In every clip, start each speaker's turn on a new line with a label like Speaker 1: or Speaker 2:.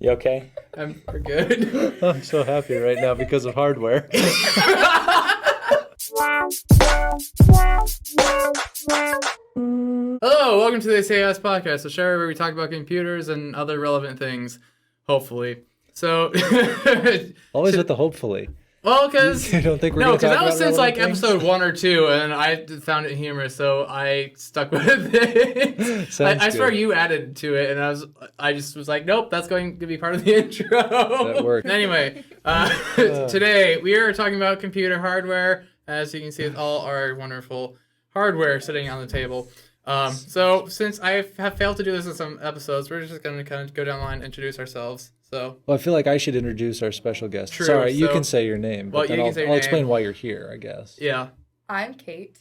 Speaker 1: You okay?
Speaker 2: We're good.
Speaker 3: I'm so happy right now because of hardware.
Speaker 2: Hello, welcome to the CIS podcast, a show where we talk about computers and other relevant things, hopefully. So,
Speaker 3: Always with the hopefully.
Speaker 2: well, because
Speaker 3: You don't think we're gonna talk
Speaker 2: that was
Speaker 3: about
Speaker 2: since like
Speaker 3: relevant things?
Speaker 2: episode 1 or 2, and I found it humorous, so I stuck with it. I swear
Speaker 3: good.
Speaker 2: you added to it, and I just was like, nope, that's going to be part of the intro.
Speaker 3: That worked.
Speaker 2: Anyway, today we are talking about computer hardware. As you can see, it's all our wonderful hardware sitting on the table. So since I have failed to do this in some episodes, we're just going to kind of go down the line and introduce ourselves. So,
Speaker 3: Well, I feel like I should introduce our special guest.
Speaker 2: True,
Speaker 3: Sorry, you
Speaker 2: so-
Speaker 3: can say your name,
Speaker 2: Well,
Speaker 3: but then
Speaker 2: you can
Speaker 3: I'll,
Speaker 2: say your
Speaker 3: I'll
Speaker 2: name.
Speaker 3: explain why you're here, I guess.
Speaker 2: yeah.
Speaker 4: I'm Kate.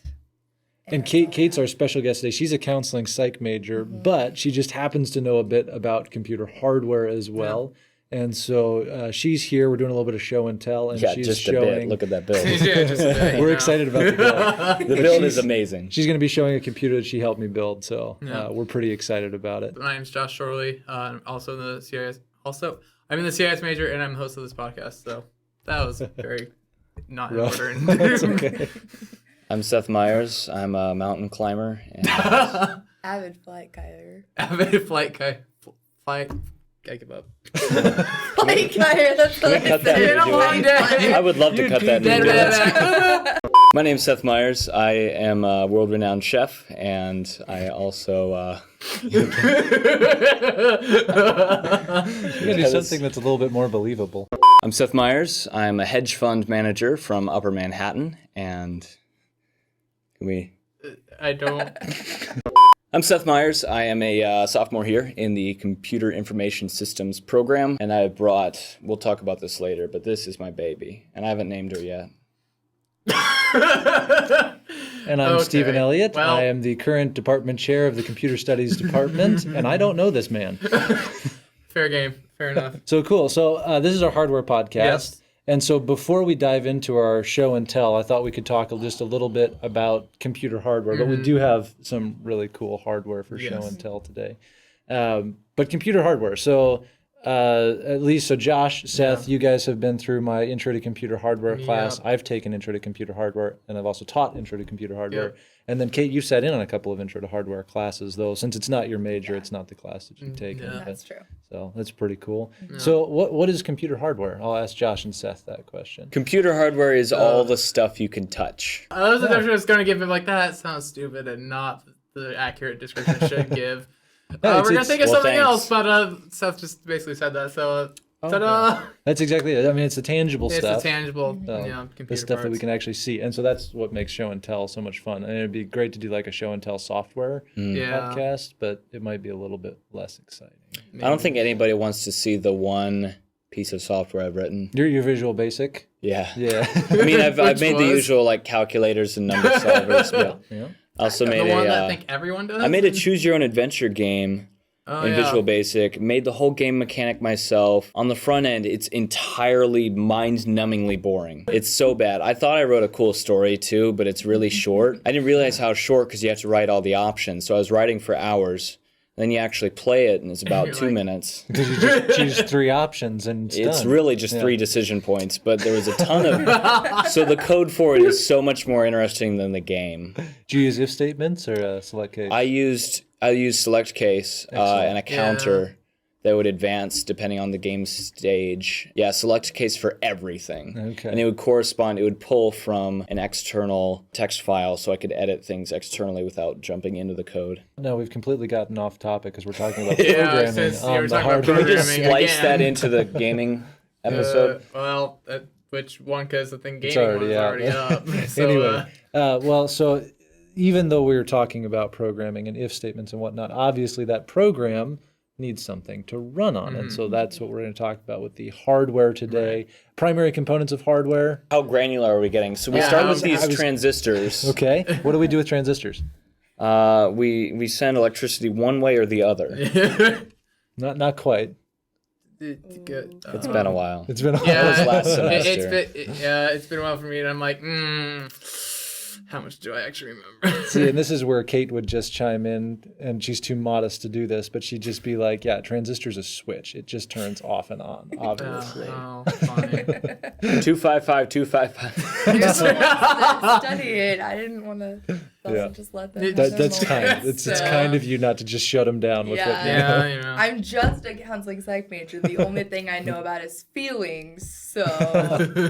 Speaker 3: And Kate's our special guest today. She's a counseling psych major, but she just happens to know a bit about computer hardware as well. And so she's here. We're doing a little bit of show and tell, and
Speaker 1: Yeah,
Speaker 3: she's
Speaker 1: just a
Speaker 3: showing.
Speaker 1: bit. Look at that build.
Speaker 2: Yeah, just a bit, you
Speaker 3: We're
Speaker 2: know.
Speaker 3: excited about the build.
Speaker 1: The build is amazing.
Speaker 3: She's going to be showing a computer that she helped me build, so
Speaker 2: Yeah.
Speaker 3: we're pretty excited about it.
Speaker 2: My name's Josh Shorley. I'm also in the CIS. I'm in the CIS major, and I'm the host of this podcast. So that was very not in
Speaker 3: Rough.
Speaker 2: order.
Speaker 3: That's okay.
Speaker 1: I'm Seth Meyers. I'm a mountain climber. And
Speaker 4: Avid flight kiter.
Speaker 2: Avid flight guy. Flight. I give up.
Speaker 4: Flight kiter, that's what I
Speaker 1: cut that
Speaker 4: said.
Speaker 2: It's been a long day.
Speaker 1: I would love to cut that into
Speaker 2: Da-da-da-da.
Speaker 1: it. My name's Seth Meyers. I am a world-renowned chef, and I also...
Speaker 3: We're going to do something that's a little bit more believable.
Speaker 1: I'm Seth Meyers. I'm a hedge fund manager from Upper Manhattan, and...
Speaker 2: I don't.
Speaker 1: I'm Seth Meyers. I am a sophomore here in the Computer Information Systems program, and I brought, we'll talk about this later, but this is my baby, and I haven't named her yet.
Speaker 3: And I'm
Speaker 2: Okay.
Speaker 3: Stephen Elliot.
Speaker 2: Well-
Speaker 3: I am the current department chair of the Computer Studies Department, and I don't know this man.
Speaker 2: Fair game. Fair enough.
Speaker 3: So cool. So this is our hardware podcast.
Speaker 2: Yes.
Speaker 3: And so before we dive into our show and tell, I thought we could talk just a little bit about computer hardware, but we do have some really cool hardware for show
Speaker 2: Yes.
Speaker 3: and tell today. But computer hardware. So at least, so Josh, Seth, you guys have been through my Intro to Computer Hardware class.
Speaker 2: Yep.
Speaker 3: I've taken Intro to Computer Hardware, and I've also taught Intro to Computer Hardware.
Speaker 2: Yep.
Speaker 3: And then Kate, you've sat in on a couple of Intro to Hardware classes, though since it's not your major, it's not the class that you've taken.
Speaker 2: Yeah.
Speaker 3: but-
Speaker 4: That's true.
Speaker 3: So that's pretty cool. So what is computer hardware? I'll ask Josh and Seth that question.
Speaker 1: Computer hardware is all the stuff you can touch.
Speaker 2: I was just going to give it like that. Sounds stupid and not the accurate description it should give. We're going to think of
Speaker 1: well,
Speaker 2: something
Speaker 1: thanks.
Speaker 2: else, but Seth just basically said that. So, ta-da!
Speaker 3: That's exactly it. I mean, it's the tangible
Speaker 2: It's
Speaker 3: stuff.
Speaker 2: a tangible,
Speaker 3: So,
Speaker 2: computer
Speaker 3: the stuff that we
Speaker 2: parts.
Speaker 3: can actually see. And so that's what makes show and tell so much fun. And it'd be great to do like a show and tell software
Speaker 2: Yeah.
Speaker 3: podcast, but it might be a little bit less exciting.
Speaker 1: I don't think anybody wants to see the one piece of software I've written.
Speaker 3: Your Visual Basic?
Speaker 1: Yeah.
Speaker 3: Yeah.
Speaker 1: I mean, I've
Speaker 2: Which
Speaker 1: made the
Speaker 2: was?
Speaker 1: usual like calculators and number solvers. But
Speaker 3: Yeah.
Speaker 1: I also
Speaker 2: The
Speaker 1: made
Speaker 2: one that I
Speaker 1: a.
Speaker 2: think everyone does?
Speaker 1: I made a choose your own adventure game
Speaker 2: Oh,
Speaker 1: in
Speaker 2: yeah.
Speaker 1: Visual Basic. Made the whole game mechanic myself. On the front end, it's entirely mind-numbingly boring. It's so bad. I thought I wrote a cool story too, but it's really short. I didn't realize how short because you have to write all the options. So I was writing for hours. Then you actually play it, and it's about
Speaker 2: You're
Speaker 1: 2
Speaker 2: like-
Speaker 1: minutes.
Speaker 3: Because you just choose 3 options and
Speaker 1: It's
Speaker 3: done.
Speaker 1: really just 3 decision points, but there was a ton of. So the code for it is so much more interesting than the game.
Speaker 3: Do you use if statements or select case?
Speaker 1: I used select case and a counter that would advance depending on the game stage. Yeah, select case for everything.
Speaker 3: Okay.
Speaker 1: And it would correspond. It would pull from an external text file, so I could edit things externally without jumping into the code.
Speaker 3: No, we've completely gotten off topic because we're talking about
Speaker 2: Yeah,
Speaker 3: programming
Speaker 2: since you
Speaker 3: on
Speaker 2: were
Speaker 3: the
Speaker 2: talking about
Speaker 3: hardware.
Speaker 1: Can we just
Speaker 2: Programming
Speaker 1: splice
Speaker 2: again.
Speaker 1: that into the gaming episode?
Speaker 2: Well, which one? Because the thing
Speaker 3: It's
Speaker 2: gaming
Speaker 3: already
Speaker 2: was
Speaker 3: out.
Speaker 2: already up. So,
Speaker 3: Anyway, so even though we were talking about programming and if statements and whatnot, obviously that program needs something to run on. And so that's what we're going to talk about with the hardware today. Primary components of hardware.
Speaker 1: How granular are we getting? So we
Speaker 2: Yeah,
Speaker 1: start
Speaker 2: I
Speaker 1: with
Speaker 2: was-
Speaker 1: these transistors.
Speaker 3: Okay. What do we do with transistors?
Speaker 1: We send electricity one way or the other.
Speaker 3: Not quite.
Speaker 2: Good.
Speaker 1: It's been a while.
Speaker 3: It's been a
Speaker 2: Yeah,
Speaker 1: was last
Speaker 2: it's
Speaker 1: semester.
Speaker 2: been a while for me, and I'm like, How much do I actually remember?
Speaker 3: See, and this is where Kate would just chime in, and she's too modest to do this, but she'd just be like, yeah, transistor's a switch. It just turns off and on, obviously.
Speaker 2: Oh, funny.
Speaker 1: 255, 255.
Speaker 4: I just wanted to study it. I didn't want to just let them.
Speaker 3: That's kind. It's kind of you not to just shut them down with
Speaker 4: Yeah.
Speaker 3: what.
Speaker 2: Yeah, you know.
Speaker 4: I'm just a counseling psych major. The only thing I know about is feelings. So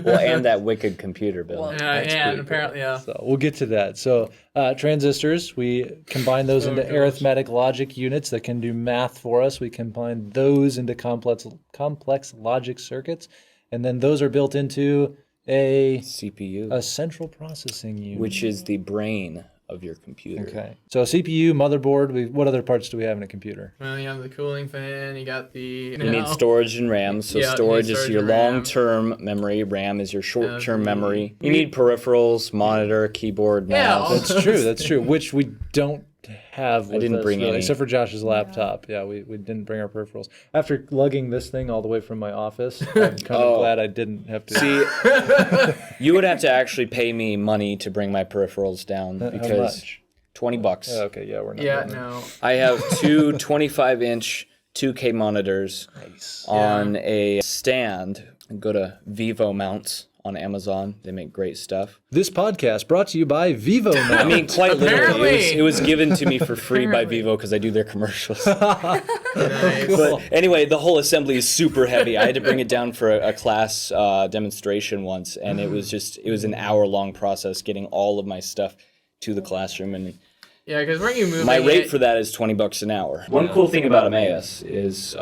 Speaker 1: Well, and that wicked computer bill.
Speaker 4: Well,
Speaker 2: Yeah,
Speaker 3: That's
Speaker 2: and
Speaker 3: pretty
Speaker 2: apparently, yeah.
Speaker 3: So we'll get to that. So transistors, we combine those into
Speaker 2: gosh.
Speaker 3: arithmetic logic units that can do math for us. We combine those into complex logic circuits, and then those are built into a
Speaker 1: CPU,
Speaker 3: central processing unit.
Speaker 1: which is the brain of your computer.
Speaker 3: Okay. So CPU, motherboard. What other parts do we have in a computer?
Speaker 2: Well, you have the cooling fan, you got the...
Speaker 1: You need storage and RAM. So
Speaker 2: Yeah, you need
Speaker 1: storage is
Speaker 2: storage
Speaker 1: your
Speaker 2: and RAM.
Speaker 1: long-term memory. RAM is your short-term
Speaker 2: the-
Speaker 1: memory. You need peripherals, monitor, keyboard,
Speaker 2: Yeah,
Speaker 1: mouse.
Speaker 3: That's true. That's true. Which we don't have. With
Speaker 1: didn't
Speaker 3: us,
Speaker 1: bring
Speaker 3: really,
Speaker 1: any.
Speaker 3: except for Josh's laptop. Yeah, we didn't bring our peripherals. After lugging this thing all the way from my office, I'm kind of glad I didn't have to.
Speaker 1: See, you would have to actually pay me money to bring my peripherals down
Speaker 3: How
Speaker 1: because
Speaker 3: much?
Speaker 1: $20.
Speaker 3: Okay, yeah, we're not.
Speaker 2: Yeah,
Speaker 3: doing that.
Speaker 2: no.
Speaker 1: I have two 25-inch 2K monitors
Speaker 3: Nice.
Speaker 1: on a stand. Go to Vivo Mounts on Amazon. They make great stuff.
Speaker 3: This podcast brought to you by Vivo.
Speaker 1: I mean, quite literally,
Speaker 2: Apparently.
Speaker 1: it was given to me for free by
Speaker 2: Apparently.
Speaker 1: Vivo because I do their commercials.
Speaker 2: Nice.
Speaker 1: But anyway, the whole assembly is super heavy. I had to bring it down for a class demonstration once, and it was an hour-long process getting all of my stuff to the classroom. And
Speaker 2: Yeah, because weren't you moving
Speaker 1: my rate
Speaker 2: it-
Speaker 1: for that is $20 an hour. One cool thing about Emmaus is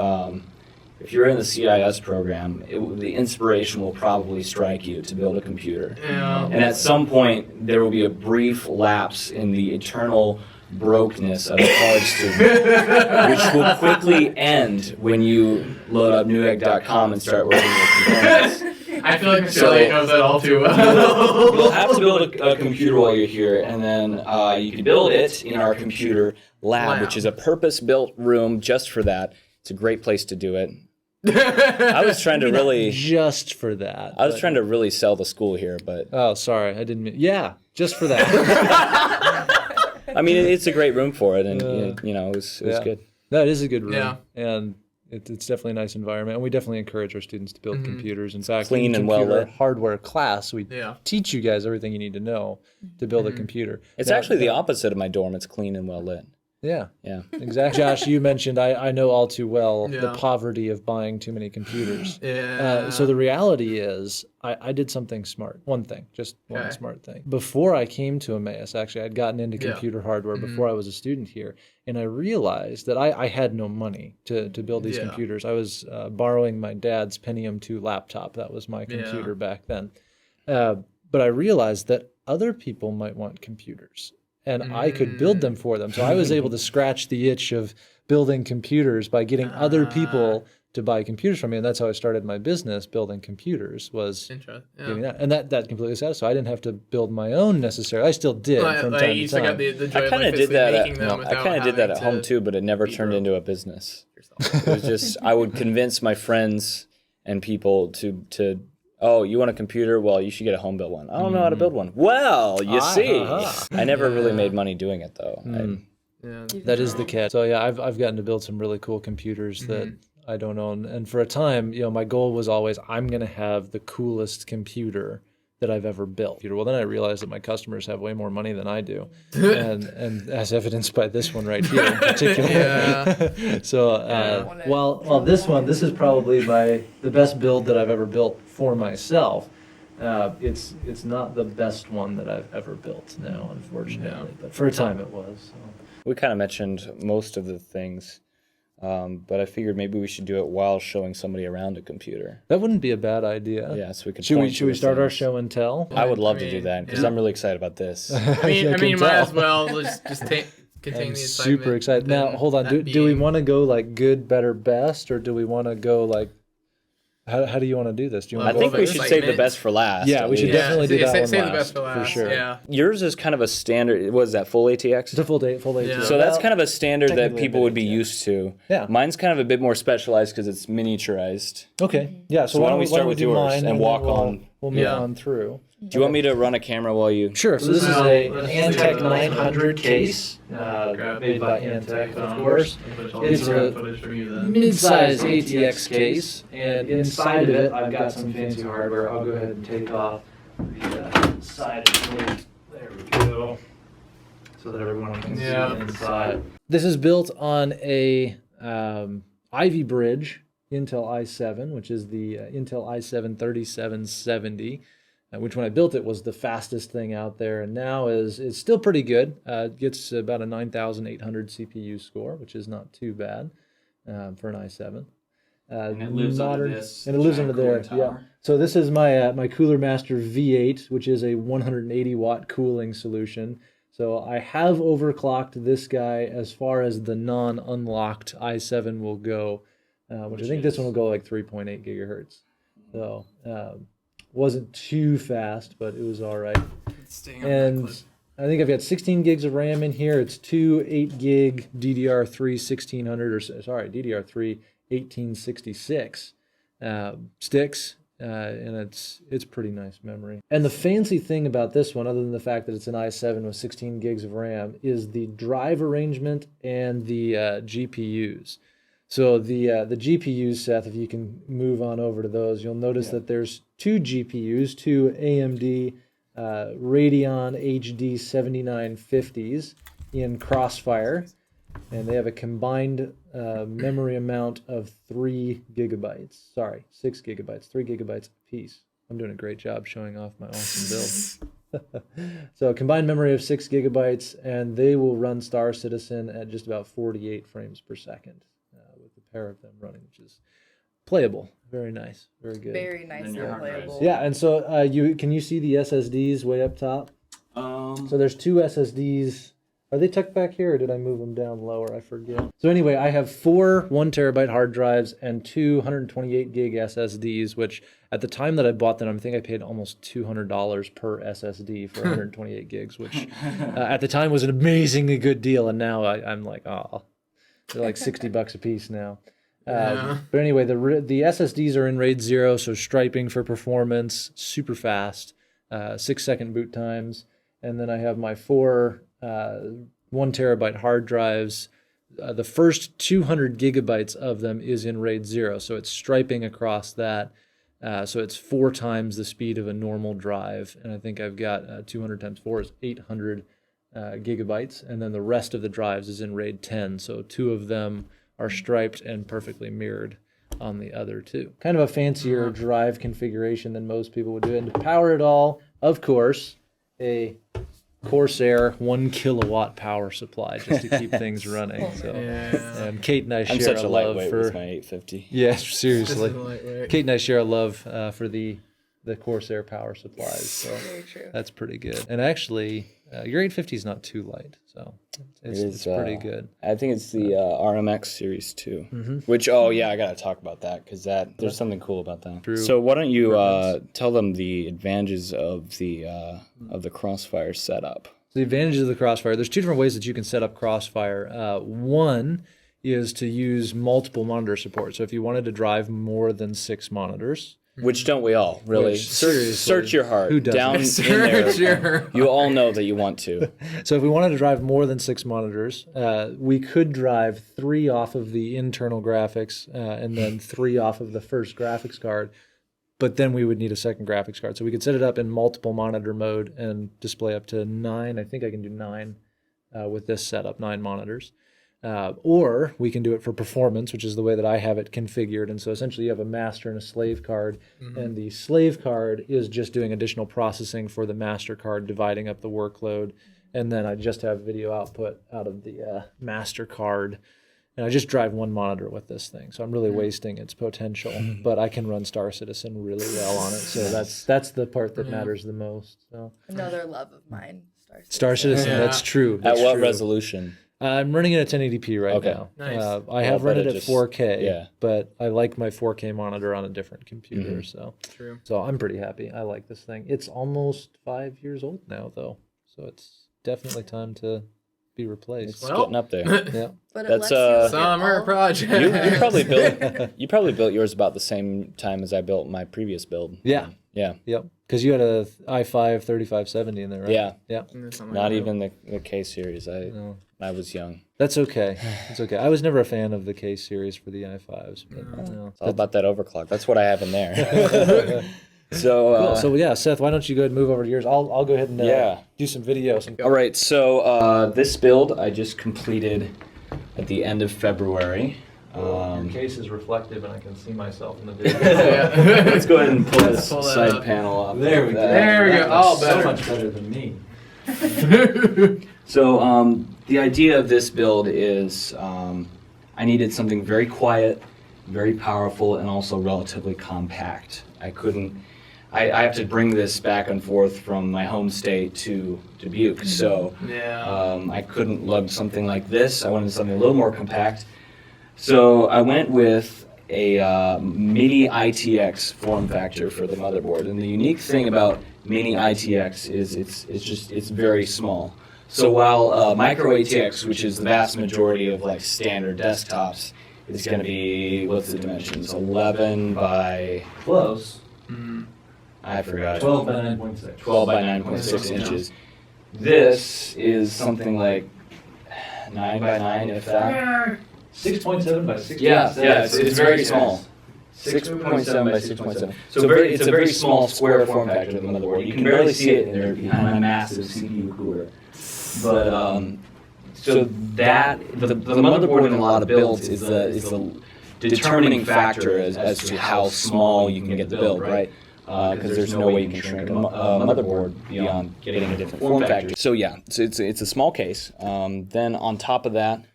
Speaker 1: if you're in the CIS program, the inspiration will probably strike you to build a computer.
Speaker 2: Yeah.
Speaker 1: And at some point, there will be a brief lapse in the eternal brokenness of a college student, which will quickly end when you load up newegg.com and start working with components.
Speaker 2: I feel like Mr. Elliot knows that all too well.
Speaker 1: You'll have to build a computer while you're here, and then you can build it in our computer lab, which is a purpose-built room just for that. It's a great place to do it. I was trying to really
Speaker 3: just for that.
Speaker 1: I was trying to really sell the school here, but
Speaker 3: Oh, sorry, I didn't mean. Yeah, just for that.
Speaker 1: I mean it's a great room for it, and it was
Speaker 3: Yeah.
Speaker 1: good.
Speaker 3: No, it is a good room,
Speaker 2: Yeah.
Speaker 3: and it's definitely a nice environment. And we definitely encourage our students to build computers. In fact,
Speaker 1: Clean
Speaker 3: in
Speaker 1: and
Speaker 3: computer
Speaker 1: well-lit.
Speaker 3: hardware class, we
Speaker 2: Yeah.
Speaker 3: teach you guys everything you need to know to build a computer.
Speaker 1: It's
Speaker 3: Now-
Speaker 1: actually the opposite of my dorm. It's clean and well lit.
Speaker 3: Yeah,
Speaker 1: Yeah.
Speaker 3: exactly. Josh, you mentioned I know all too well the
Speaker 2: Yeah.
Speaker 3: poverty of buying too many computers.
Speaker 2: Yeah.
Speaker 3: So the reality is, I did something smart. One thing, just one
Speaker 2: Okay.
Speaker 3: smart thing. Before I came to Emmaus, actually, I'd gotten into
Speaker 2: Yeah.
Speaker 3: computer hardware before I was a student here, and I realized that I had no money to build these
Speaker 2: Yeah.
Speaker 3: computers. I was borrowing my dad's Pentium 2 laptop. That was my computer back then. But I realized that other people might want computers, and I could build them for them. So I was able to scratch the itch of building computers by getting other people to buy computers from me, and that's how I started my business. Building computers was
Speaker 2: Interesting.
Speaker 3: getting that, and that completely satisfied. I didn't have to build my own necessarily. I still did from
Speaker 2: Like,
Speaker 3: time
Speaker 2: you
Speaker 3: to
Speaker 2: still
Speaker 3: time.
Speaker 2: got the joy
Speaker 1: I
Speaker 2: of
Speaker 1: kind
Speaker 2: like
Speaker 1: of did
Speaker 2: physically
Speaker 1: that.
Speaker 2: making them
Speaker 1: I
Speaker 2: without
Speaker 1: kind of did that at
Speaker 2: having
Speaker 1: home
Speaker 2: to
Speaker 1: too, but it never
Speaker 2: be
Speaker 1: turned
Speaker 2: broke.
Speaker 1: into a business.
Speaker 2: yourself.
Speaker 1: It was just I would convince my friends and people to oh, you want a computer? Well, you should get a home built one. I don't know how to build one. Well, you see, I never really made money doing it though.
Speaker 2: Yeah.
Speaker 3: That is the catch. So yeah, I've gotten to build some really cool computers that I don't own. And for a time, my goal was always I'm going to have the coolest computer that I've ever built. Well, then I realized that my customers have way more money than I do, and as evidenced by this one right here in particular.
Speaker 2: Yeah.
Speaker 3: So while this is probably the best build that I've ever built for myself. It's not the best one that I've ever built now, unfortunately. But for a time it was. So.
Speaker 1: We kind of mentioned most of the things, but I figured maybe we should do it while showing somebody around a computer.
Speaker 3: That wouldn't be a bad idea.
Speaker 1: Yeah, so we could.
Speaker 3: Should
Speaker 1: point to
Speaker 3: we
Speaker 1: the
Speaker 3: start our
Speaker 1: things.
Speaker 3: show and tell?
Speaker 1: I would love to
Speaker 2: I
Speaker 1: do
Speaker 2: mean,
Speaker 1: that because
Speaker 2: yeah.
Speaker 1: I'm really excited about this.
Speaker 2: I mean,
Speaker 3: can
Speaker 2: might
Speaker 3: tell.
Speaker 2: as well just contain
Speaker 3: I'm
Speaker 2: the excitement.
Speaker 3: super excited. Now,
Speaker 2: than
Speaker 3: hold on.
Speaker 2: that
Speaker 3: Do we
Speaker 2: being-
Speaker 3: want to go like good, better, best, or do we want to go like? How do you want to do this? Do you
Speaker 1: I
Speaker 3: want
Speaker 1: think
Speaker 3: to
Speaker 1: we
Speaker 3: go?
Speaker 1: should save the best for last.
Speaker 3: Yeah,
Speaker 1: at
Speaker 3: we should
Speaker 1: least.
Speaker 3: definitely do that one
Speaker 2: save the
Speaker 3: last,
Speaker 2: best for last.
Speaker 3: sure.
Speaker 2: Yeah.
Speaker 1: Yours is kind of a standard. Was that full ATX?
Speaker 3: It's a full day.
Speaker 2: Yeah.
Speaker 1: So that's kind of a standard that
Speaker 3: technically
Speaker 1: people would be
Speaker 3: ATX.
Speaker 1: used to.
Speaker 3: Yeah.
Speaker 1: Mine's kind of a bit more specialized because it's miniaturized.
Speaker 3: Okay. Yeah. So,
Speaker 1: So why don't we start
Speaker 3: do
Speaker 1: with yours
Speaker 3: mine
Speaker 1: and
Speaker 3: then
Speaker 1: walk
Speaker 3: we'll-
Speaker 1: on
Speaker 3: we'll move on through.
Speaker 1: Do you want me to run a camera while you?
Speaker 3: Sure. So this is an Antec 900 case made by Antec, of course. It's a mid-size ATX case, and inside of it, I've got some fancy hardware. I'll go ahead and take off the side plate. There we go. So that everyone can see inside. This is built on a Ivy Bridge Intel i7, which is the Intel i7 3770. Which when I built it was the fastest thing out there, and now is still pretty good. It gets about a 9,800 CPU score, which is not too bad for an i7.
Speaker 1: And it lives under this.
Speaker 3: And it lives under there. Yeah. So this is my my Cooler Master V8, which is a 180 watt cooling solution. So I have overclocked this guy as far as the non-unlocked i7 will go, which I think this one will go like 3.8 gigahertz. So. Wasn't too fast, but it was all right. And I think I've got 16 gigs of RAM in here. It's two 8 gig DDR3 1600, or sorry, DDR3 1866 sticks, and it's pretty nice memory. And the fancy thing about this one, other than the fact that it's an i7 with 16 gigs of RAM, is the drive arrangement and the GPUs. So the GPUs, Seth, if you can move on over to those, you'll notice that there's two GPUs, two AMD Radeon HD 7950s in Crossfire, and they have a combined memory amount of 3 gigabytes. Sorry, 6 gigabytes, 3 gigabytes apiece. I'm doing a great job showing off my awesome build. So combined memory of 6 gigabytes, and they will run Star Citizen at just about 48 frames per second. Pair of them running, which is playable. Very nice. Very good.
Speaker 4: Very nicely playable.
Speaker 3: Yeah, and so can you see the SSDs way up top? So there's two SSDs. Are they tucked back here, or did I move them down lower? I forget. So anyway, I have 4 1 terabyte hard drives and 2 128 gig SSDs, which at the time that I bought them, I think I paid almost $200 per SSD for 128 gigs, which at the time was an amazingly good deal, and now I'm like, oh. They're like $60 a piece now. But anyway, the SSDs are in RAID 0, so striping for performance, super fast, 6-second boot times. And then I have my 4 1 terabyte hard drives. The first 200 gigabytes of them is in RAID 0, so it's striping across that. So it's 4 times the speed of a normal drive. And I think I've got 200 times 4 is 800 gigabytes, and then the rest of the drives is in RAID 10, so 2 of them are striped and perfectly mirrored on the other 2. Kind of a fancier drive configuration than most people would do. And to power it all, of course, a Corsair 1 kilowatt power supply just to keep things running. So, and Kate and I share
Speaker 1: I'm such a
Speaker 3: love
Speaker 1: lightweight
Speaker 3: for
Speaker 1: with my 850.
Speaker 3: Yeah, seriously. Kate and I share a love for the Corsair power supplies. So
Speaker 4: Very true.
Speaker 3: that's pretty good. And actually, your 850 is not too light, so it's pretty good.
Speaker 1: I think it's the RMX Series 2, which, I got to talk about that because there's something cool about that.
Speaker 3: True.
Speaker 1: So why don't you tell them the advantages of the Crossfire setup?
Speaker 3: So the advantages of the Crossfire, there's 2 different ways that you can set up Crossfire. One is to use multiple monitor support. So if you wanted to drive more than 6 monitors,
Speaker 1: which don't we all, really? Search your heart.
Speaker 3: Who doesn't?
Speaker 1: Down in there. You all know that you want to.
Speaker 3: So if we wanted to drive more than 6 monitors, we could drive 3 off of the internal graphics and then 3 off of the first graphics card. But then we would need a second graphics card. So we could set it up in multiple monitor mode and display up to 9. I think I can do 9 with this setup, 9 monitors. Or we can do it for performance, which is the way that I have it configured. And so essentially you have a master and a slave card, and the slave card is just doing additional processing for the master card, dividing up the workload. And then I just have video output out of the master card. And I just drive 1 monitor with this thing. So I'm really wasting its potential, but I can run Star Citizen really well on it. So that's the part that matters the most. So
Speaker 4: Another love of mine,
Speaker 3: Star Citizen, that's true. That's
Speaker 1: At what
Speaker 3: true.
Speaker 1: resolution?
Speaker 3: I'm running it at 1080p right now.
Speaker 2: Nice.
Speaker 3: I have run it at 4K,
Speaker 1: yeah.
Speaker 3: but I like my 4K monitor on a different computer.
Speaker 2: True.
Speaker 3: So I'm pretty happy. I like this thing. It's almost 5 years old now, though, so it's definitely time to be replaced.
Speaker 1: It's getting up there.
Speaker 3: Yeah.
Speaker 4: But
Speaker 1: That's,
Speaker 4: it lets you
Speaker 2: Summer project.
Speaker 1: You probably built yours about the same time as I built my previous build.
Speaker 3: Yeah.
Speaker 1: Yeah.
Speaker 3: Yep. Because you had a i5 3570 in there, right?
Speaker 1: Yeah.
Speaker 3: Yeah.
Speaker 1: Not even the K series.
Speaker 3: No.
Speaker 1: I was young.
Speaker 3: That's okay. It's okay. I was never a fan of the K series for the i5s. But, no.
Speaker 1: It's all about that overclock. That's what I have in there. So,
Speaker 3: Cool. So yeah, Seth, why don't you go ahead and move over to yours? I'll go ahead and do some videos.
Speaker 1: all right. So this build I just completed at the end of February.
Speaker 3: Your case is reflective, and I can see myself in the video.
Speaker 1: Let's go ahead and pull this
Speaker 2: pull that
Speaker 1: side
Speaker 2: up.
Speaker 1: panel up.
Speaker 3: There we go.
Speaker 2: There we go.
Speaker 3: That
Speaker 2: Oh,
Speaker 3: looks
Speaker 2: better.
Speaker 3: so much better than me.
Speaker 1: So the idea of this build is I needed something very quiet, very powerful, and also relatively compact. I have to bring this back and forth from my home state to Dubuque, so I couldn't lug something like this. I wanted something a little more compact. So I went with a mini-ITX form factor for the motherboard. And the unique thing about mini-ITX is it's very small. So while micro ATX, which is the vast majority of like standard desktops, is going to be, what's the dimensions? 11 by
Speaker 3: Close.
Speaker 1: I forgot.
Speaker 3: 12 by 9.6.
Speaker 1: 12 by 9.6 inches. This is something like 9 by 9, if that.
Speaker 3: 6.7 by 6.7.
Speaker 1: Yeah, it's very small. 6.7 by 6.7. So it's a very small square form factor of the motherboard. You can barely see it in there behind my massive CPU cooler. But so that the motherboard in a lot of builds is the determining factor as to how small you can get the build, right? Because there's no way you can shrink a motherboard beyond getting a different form factor. So yeah, it's a small case. Then on top of that,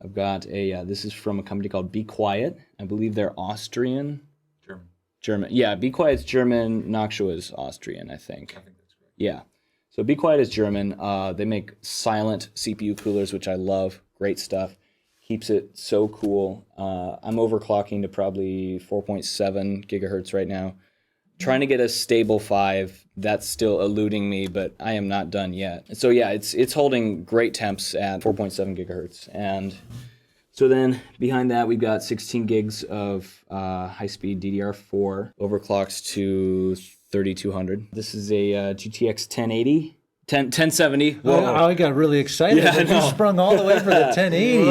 Speaker 1: I've got this is from a company called Be Quiet. I believe they're Austrian. German. Yeah, Be Quiet's German. Noxua is Austrian, I think. I think that's right. Yeah. So Be Quiet is German. They make silent CPU coolers, which I love. Great stuff. Keeps it so cool. I'm overclocking to probably 4.7 gigahertz right now. Trying to get a stable 5. That's still eluding me, but I am not done yet. So yeah, it's holding great temps at 4.7 gigahertz. And so then behind that, we've got 16 gigs of high-speed DDR4 overclocks to 3200. This is a GTX 1070. Whoa.
Speaker 3: I got really excited.
Speaker 1: Yeah, I know.
Speaker 3: You sprung all the way for the 1080.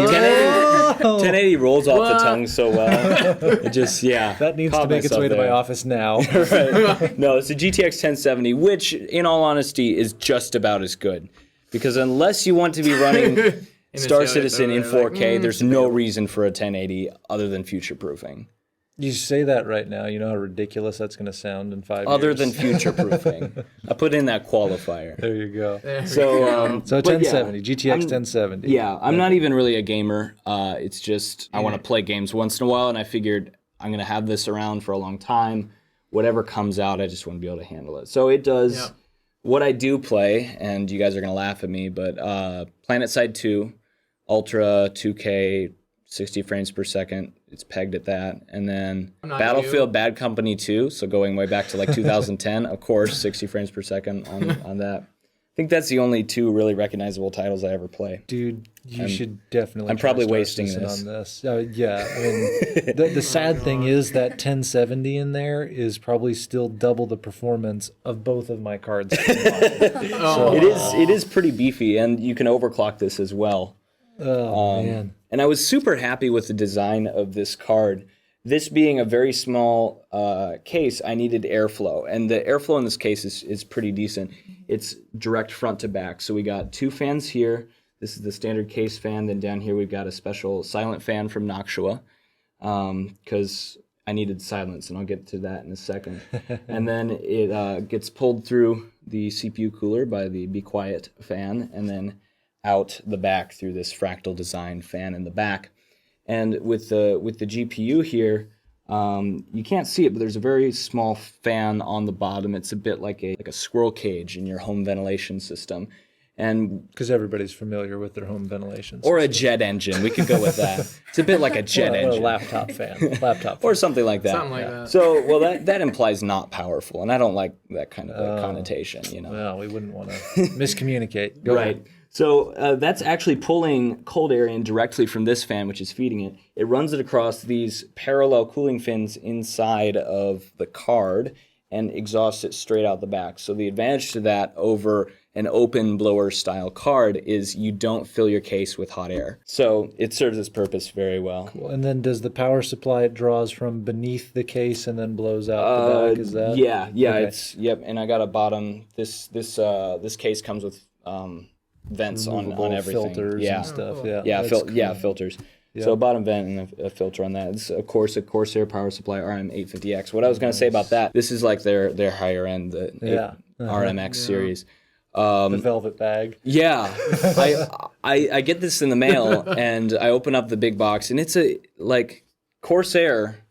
Speaker 1: 1080 rolls off the tongue so well. It just,
Speaker 3: That needs
Speaker 1: caught
Speaker 3: to make its
Speaker 1: myself
Speaker 3: way to my
Speaker 1: there.
Speaker 3: office now.
Speaker 1: Right. No, it's a GTX 1070, which, in all honesty, is just about as good. Because unless you want to be running Star Citizen in 4K, there's no reason for a 1080 other than future-proofing.
Speaker 3: You say that right now. You know how ridiculous that's going to sound in 5 years.
Speaker 1: Other than future-proofing. I put in that qualifier.
Speaker 3: There you go.
Speaker 1: So,
Speaker 3: So
Speaker 1: but
Speaker 3: 1070, GTX 1070.
Speaker 1: Yeah, I'm not even really a gamer. It's just I want to play games once in a while, and I figured I'm going to have this around for a long time. Whatever comes out, I just want to be able to handle it. So it does what I do play, and you guys are going to laugh at me, but PlanetSide 2, Ultra 2K, 60 frames per second. It's pegged at that. And then Battlefield Bad Company 2, so going way back to like 2010, of course, 60 frames per second on that. I think that's the only 2 really recognizable titles I ever play.
Speaker 3: Dude, you should definitely.
Speaker 1: I'm
Speaker 3: try
Speaker 1: probably
Speaker 3: Star
Speaker 1: wasting
Speaker 3: Citizen
Speaker 1: this.
Speaker 3: on this. Yeah, I mean, the sad thing is that 1070 in there is probably still double the performance of both of my cards. So,
Speaker 1: It is pretty beefy, and you can overclock this as well.
Speaker 3: oh man.
Speaker 1: And I was super happy with the design of this card. This being a very small case, I needed airflow. And the airflow in this case is pretty decent. It's direct front to back. So we got 2 fans here. This is the standard case fan. Then down here we've got a special silent fan from Noxua because I needed silence, and I'll get to that in a second. And then it gets pulled through the CPU cooler by the Be Quiet fan, and then out the back through this fractal design fan in the back. And with the GPU here, you can't see it, but there's a very small fan on the bottom. It's a bit like a squirrel cage in your home ventilation system. And
Speaker 3: Because everybody's familiar with their home ventilation
Speaker 1: or a jet engine. We could go with that. It's a bit like a jet
Speaker 3: Or
Speaker 1: engine.
Speaker 3: a laptop fan.
Speaker 1: Or something like that.
Speaker 2: Something like that.
Speaker 1: So, well, that implies not powerful, and I don't like that kind of a connotation, you know.
Speaker 3: Well, we wouldn't want to miscommunicate. Go
Speaker 1: Right.
Speaker 3: ahead.
Speaker 1: So that's actually pulling cold air in directly from this fan, which is feeding it. It runs it across these parallel cooling fins inside of the card, and exhaust it straight out the back. So the advantage to that over an open blower style card is you don't fill your case with hot air. So it serves its purpose very well.
Speaker 3: Cool. And then does the power supply, it draws from beneath the case and then blows out the back? Is that?
Speaker 1: Yeah,
Speaker 3: Okay.
Speaker 1: it's and I got a bottom. This case comes with vents on
Speaker 3: Removable
Speaker 1: everything.
Speaker 3: filters
Speaker 1: Yeah,
Speaker 3: and stuff.
Speaker 2: cool.
Speaker 3: Yeah, that's cool.
Speaker 1: filters.
Speaker 3: Yeah.
Speaker 1: So a bottom vent and a filter on that. It's of course a Corsair power supply RM850X. What I was going to say about that, this is like their higher end, the RMX series.
Speaker 3: The velvet bag.
Speaker 1: Yeah, I get this in the mail and I open up the big box and it's Corsair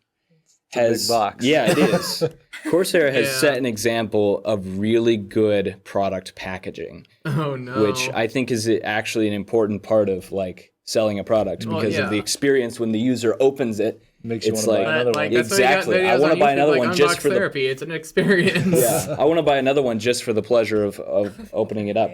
Speaker 1: has
Speaker 3: big box.
Speaker 1: Yeah, it is. Corsair has set an example of really good product packaging.
Speaker 2: Oh no.
Speaker 1: Which I think is actually an important part of like selling a product because of the experience when the user opens it.
Speaker 3: Makes you
Speaker 1: it's
Speaker 3: want to
Speaker 1: like,
Speaker 3: buy another one.
Speaker 1: Exactly. I want to buy another one just for
Speaker 2: therapy. It's an experience.
Speaker 1: Yeah, I want to buy another one just for the pleasure of opening it up.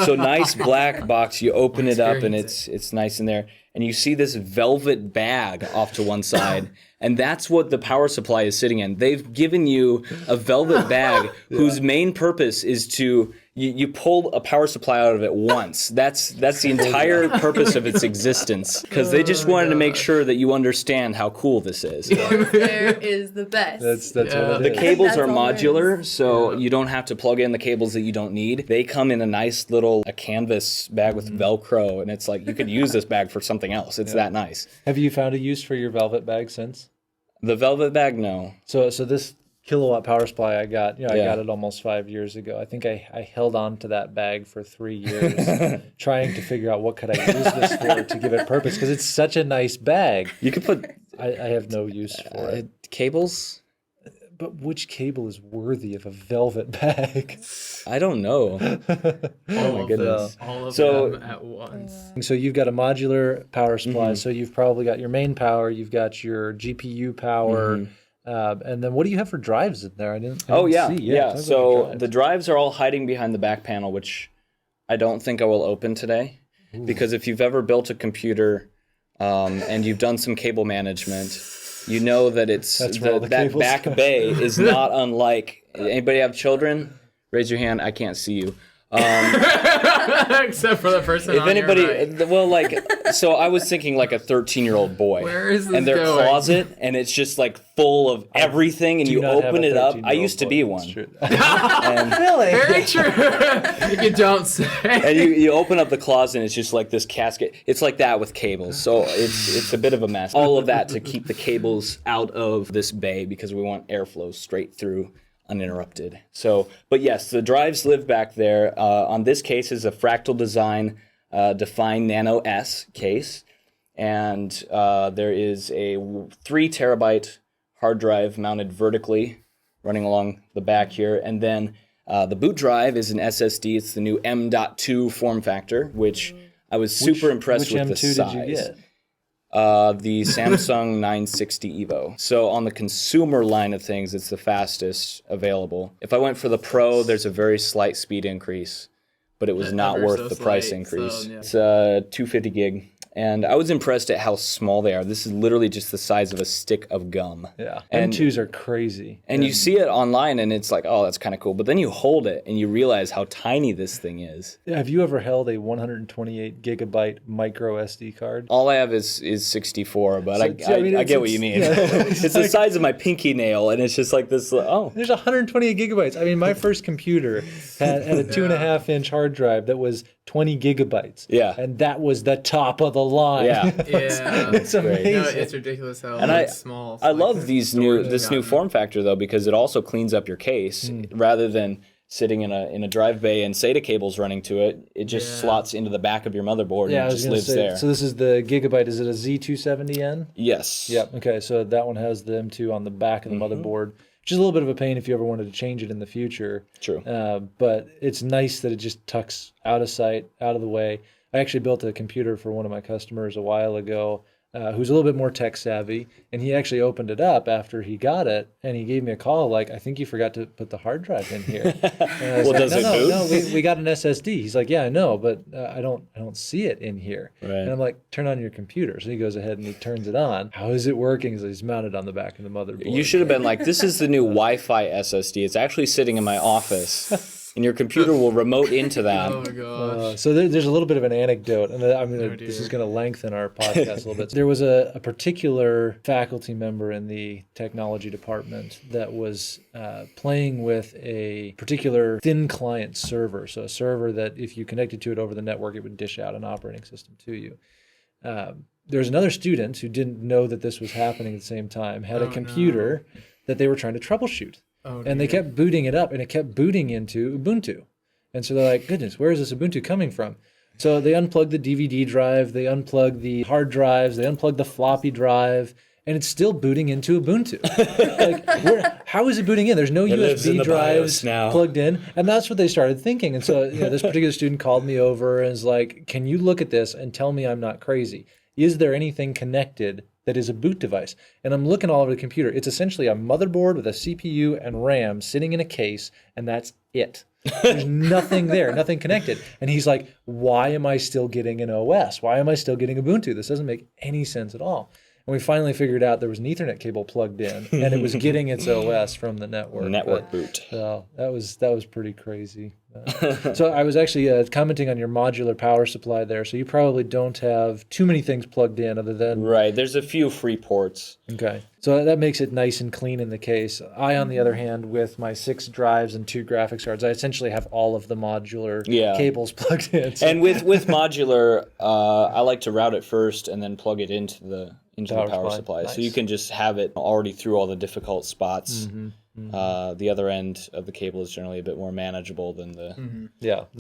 Speaker 1: So nice black box. You open it up and it's nice in there, and you see this velvet bag off to one side, and that's what the power supply is sitting in. They've given you a velvet bag whose main purpose is to you pull a power supply out of it once. That's the entire purpose of its existence, because they just wanted to make sure that you understand how cool this is.
Speaker 4: There is the best.
Speaker 3: That's what it
Speaker 1: The
Speaker 3: is.
Speaker 1: cables
Speaker 4: That's
Speaker 1: are
Speaker 4: all there
Speaker 1: modular, so you don't have to plug in the cables that you don't need. They come in a nice little canvas bag with Velcro, and it's like you could use this bag for something else. It's that nice.
Speaker 3: Have you found a use for your velvet bag since?
Speaker 1: The velvet bag, no.
Speaker 3: So this kilowatt power supply I got, I got it almost 5 years ago. I think I held on to that bag for 3 years trying to figure out what could I use this for to give it purpose, because it's such a nice bag.
Speaker 1: You could put
Speaker 3: I have no use for it.
Speaker 1: cables.
Speaker 3: But which cable is worthy of a velvet bag?
Speaker 1: I don't know.
Speaker 2: Oh
Speaker 1: my goodness.
Speaker 2: All of
Speaker 1: So-
Speaker 2: them at once.
Speaker 3: So you've got a modular power supply. So you've probably got your main power, you've got your GPU power, and then what do you have for drives in there? I didn't see.
Speaker 1: Yeah.
Speaker 3: Talk about
Speaker 1: So
Speaker 3: drives.
Speaker 1: the drives are all hiding behind the back panel, which I don't think I will open today, because if you've ever built a computer and you've done some cable management, you know that that
Speaker 3: cables
Speaker 1: back
Speaker 3: are.
Speaker 1: bay is not unlike. Anybody have children? Raise your hand. I can't see you.
Speaker 2: Except for the person
Speaker 1: If
Speaker 2: on
Speaker 1: anybody,
Speaker 2: your right.
Speaker 1: so I was thinking like a 13-year-old boy.
Speaker 2: Where is this
Speaker 1: and their
Speaker 2: going?
Speaker 1: closet, and it's just like full of everything, and
Speaker 3: Do
Speaker 1: you
Speaker 3: not have
Speaker 1: open
Speaker 3: a
Speaker 1: it up. I
Speaker 3: 13-year-old
Speaker 1: used to
Speaker 3: boy.
Speaker 1: be
Speaker 3: That's
Speaker 1: one.
Speaker 3: true.
Speaker 1: And,
Speaker 2: Very true. You don't say.
Speaker 1: and you open up the closet, and it's just like this casket. It's like that with cables, so it's a bit of a mess. All of that to keep the cables out of this bay because we want airflow straight through, uninterrupted. So, but yes, the drives live back there. On this case is a Fractal Design Define Nano S case, and there is a 3 terabyte hard drive mounted vertically running along the back here, and then the boot drive is an SSD. It's the new M.2 form factor, which I was super impressed with the
Speaker 3: M2
Speaker 1: size.
Speaker 3: did you get?
Speaker 1: The Samsung 960 Evo. So on the consumer line of things, it's the fastest available. If I went for the Pro, there's a very slight speed increase, but it was not
Speaker 2: Ever
Speaker 1: worth
Speaker 2: so
Speaker 1: the price
Speaker 2: slight,
Speaker 1: increase.
Speaker 2: so, yeah.
Speaker 1: It's 250 gig. And I was impressed at how small they are. This is literally just the size of a stick of gum.
Speaker 3: Yeah.
Speaker 1: And-
Speaker 3: M2s are crazy.
Speaker 1: And you see it online and it's like, oh, that's kind of cool. But then you hold it and you realize how tiny this thing is.
Speaker 3: Have you ever held a 128 gigabyte micro SD card?
Speaker 1: All I have is 64, but I
Speaker 3: it's-
Speaker 1: get what you mean.
Speaker 3: yeah.
Speaker 1: It's the size of my pinky nail, and it's just like this, oh.
Speaker 3: There's 128 gigabytes. I mean, my first computer had a 2.5-inch hard drive that was 20 gigabytes.
Speaker 1: Yeah.
Speaker 3: And that was the top of the line.
Speaker 1: Yeah.
Speaker 2: Yeah.
Speaker 3: It's amazing.
Speaker 2: No, it's ridiculous how
Speaker 1: And
Speaker 2: it's small.
Speaker 1: I
Speaker 2: Like,
Speaker 1: love this new
Speaker 2: gotten-
Speaker 1: form factor, though, because it also cleans up your case. Rather than sitting in a drive bay and SATA cables running to it, it just slots into the back of your motherboard
Speaker 3: Yeah, I
Speaker 1: and it
Speaker 3: was
Speaker 1: just
Speaker 3: gonna
Speaker 1: lives
Speaker 3: say,
Speaker 1: there.
Speaker 3: so this is the gigabyte. Is it a Z270N?
Speaker 1: Yes.
Speaker 3: Yep. Okay, so that one has the M2 on the back of the motherboard, which is a little bit of a pain if you ever wanted to change it in the future.
Speaker 1: True.
Speaker 3: But it's nice that it just tucks out of sight, out of the way. I actually built a computer for one of my customers a while ago who's a little bit more tech savvy, and he actually opened it up after he got it, and he gave me a call like, I think you forgot to put the hard drive in here. And I was like,
Speaker 1: does it boot?
Speaker 3: no, we got an SSD. He's like, yeah, I know, but I don't see it in here.
Speaker 1: Right.
Speaker 3: And I'm like, turn on your computer. So he goes ahead and he turns it on. How is it working? So he's mounted on the back of the motherboard.
Speaker 1: You should have been like, this is the new Wi-Fi SSD. It's actually sitting in my office. And your computer will remote into that.
Speaker 2: Oh my gosh.
Speaker 3: So there's a little bit of an anecdote, and this is going to lengthen our podcast a little bit. There was a particular faculty member in the technology department that was playing with a particular thin client server, so a server that if you connected to it over the network, it would dish out an operating system to you. There's another student who didn't know that this was happening at the same time, had a computer that they were trying to troubleshoot. And they kept booting it up, and it kept booting into Ubuntu. And so they're like, goodness, where is this Ubuntu coming from? So they unplugged the DVD drive, they unplugged the hard drives, they unplugged the floppy drive, and it's still booting into Ubuntu. Like, how is it booting in? There's no USB drives plugged in. And that's what they started thinking. And so this particular student called me over and is like, can you look at this and tell me I'm not crazy? Is there anything connected that is a boot device? And I'm looking all over the computer. It's essentially a motherboard with a CPU and RAM sitting in a case, and that's it. There's nothing there, nothing connected. And he's like, why am I still getting an OS? Why am I still getting Ubuntu? This doesn't make any sense at all. And we finally figured out there was an Ethernet cable plugged in, and it was getting its OS from the network.
Speaker 1: Boot.
Speaker 3: So that was pretty crazy. So I was actually commenting on your modular power supply there. So you probably don't have too many things plugged in other than...
Speaker 1: Right. There's a few free ports.
Speaker 3: Okay. So that makes it nice and clean in the case. I, on the other hand, with my 6 drives and 2 graphics cards, I essentially have all of the modular cables plugged in. So.
Speaker 1: And with modular, I like to route it first and then plug it into the power supply. Nice. So you can just have it already through all the difficult spots. Mm-hmm. The other end of the cable is generally a bit more manageable than the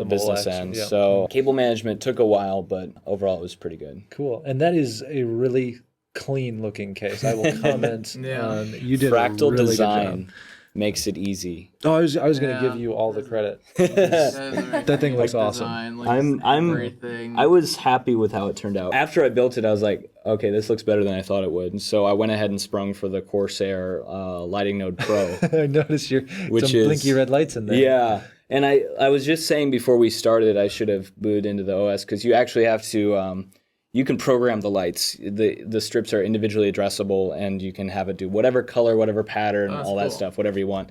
Speaker 1: business end. Yeah. So cable management took a while, but overall it was pretty good.
Speaker 3: Cool. And that is a really clean looking case. I will comment on you did
Speaker 1: fractal
Speaker 3: a really
Speaker 1: design.
Speaker 3: Good job.
Speaker 1: Makes it easy.
Speaker 3: Oh, I was going to give you all the credit. That thing looks awesome.
Speaker 1: I was happy with how it turned out. After I built it, I was like, okay, this looks better than I thought it would. And so I went ahead and sprung for the Corsair Lighting Node Pro.
Speaker 3: I noticed some blinky red lights in there.
Speaker 1: Yeah. And I was just saying before we started, I should have booted into the OS because you actually have to... you can program the lights. The strips are individually addressable, and you can have it do whatever color, whatever pattern, all that stuff, whatever you want.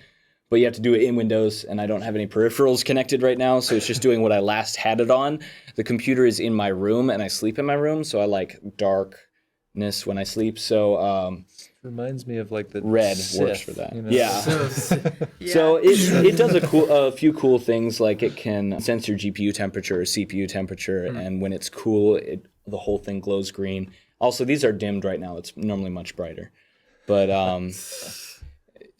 Speaker 1: But you have to do it in Windows, and I don't have any peripherals connected right now, so it's just doing what I last had it on. The computer is in my room, and I sleep in my room, so I like darkness when I sleep. So
Speaker 3: reminds me of like the
Speaker 1: red
Speaker 3: Sith,
Speaker 1: works for that.
Speaker 3: You know?
Speaker 1: Yeah. So it does a few cool things, like it can sense your GPU temperature or CPU temperature, and when it's cool, the whole thing glows green. Also, these are dimmed right now. It's normally much brighter. But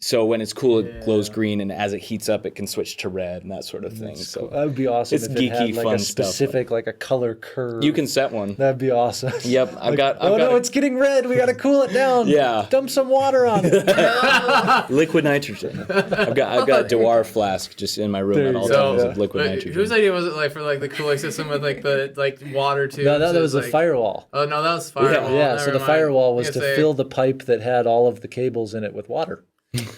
Speaker 1: so when it's cool, it glows green, and as it heats up, it can switch to red and that sort of thing. So
Speaker 3: cool. That would be awesome.
Speaker 1: It's
Speaker 3: if
Speaker 1: geeky,
Speaker 3: it had like
Speaker 1: fun
Speaker 3: a specific,
Speaker 1: stuff.
Speaker 3: like a color curve.
Speaker 1: You can set one.
Speaker 3: That'd be awesome.
Speaker 1: Yep,
Speaker 3: it's getting red. We gotta cool it down.
Speaker 1: Yeah.
Speaker 3: Dump some water on it.
Speaker 1: Liquid nitrogen. I've got a Dewar flask just in my room at all times of liquid nitrogen.
Speaker 2: Whose idea was it like for like the cooling system with like the water too?
Speaker 3: No, that was a firewall.
Speaker 2: Oh no, that was firewall.
Speaker 3: Yeah. So the firewall was to fill the pipe that had all of the cables in it with water.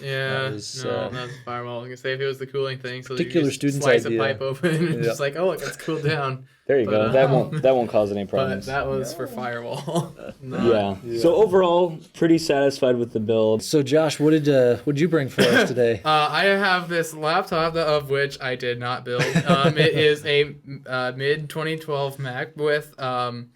Speaker 2: Yeah, that's a firewall. I was gonna say if it was the cooling thing, so
Speaker 3: particular
Speaker 2: you just slice a pipe open and just like, oh, it's cooled down.
Speaker 1: There you go. That won't cause any problems.
Speaker 2: But that was for firewall.
Speaker 1: Yeah. So overall, pretty satisfied with the build.
Speaker 3: So Josh, what did you bring for us today?
Speaker 2: I have this laptop of which I did not build. It is a mid 2012 Mac with 2.5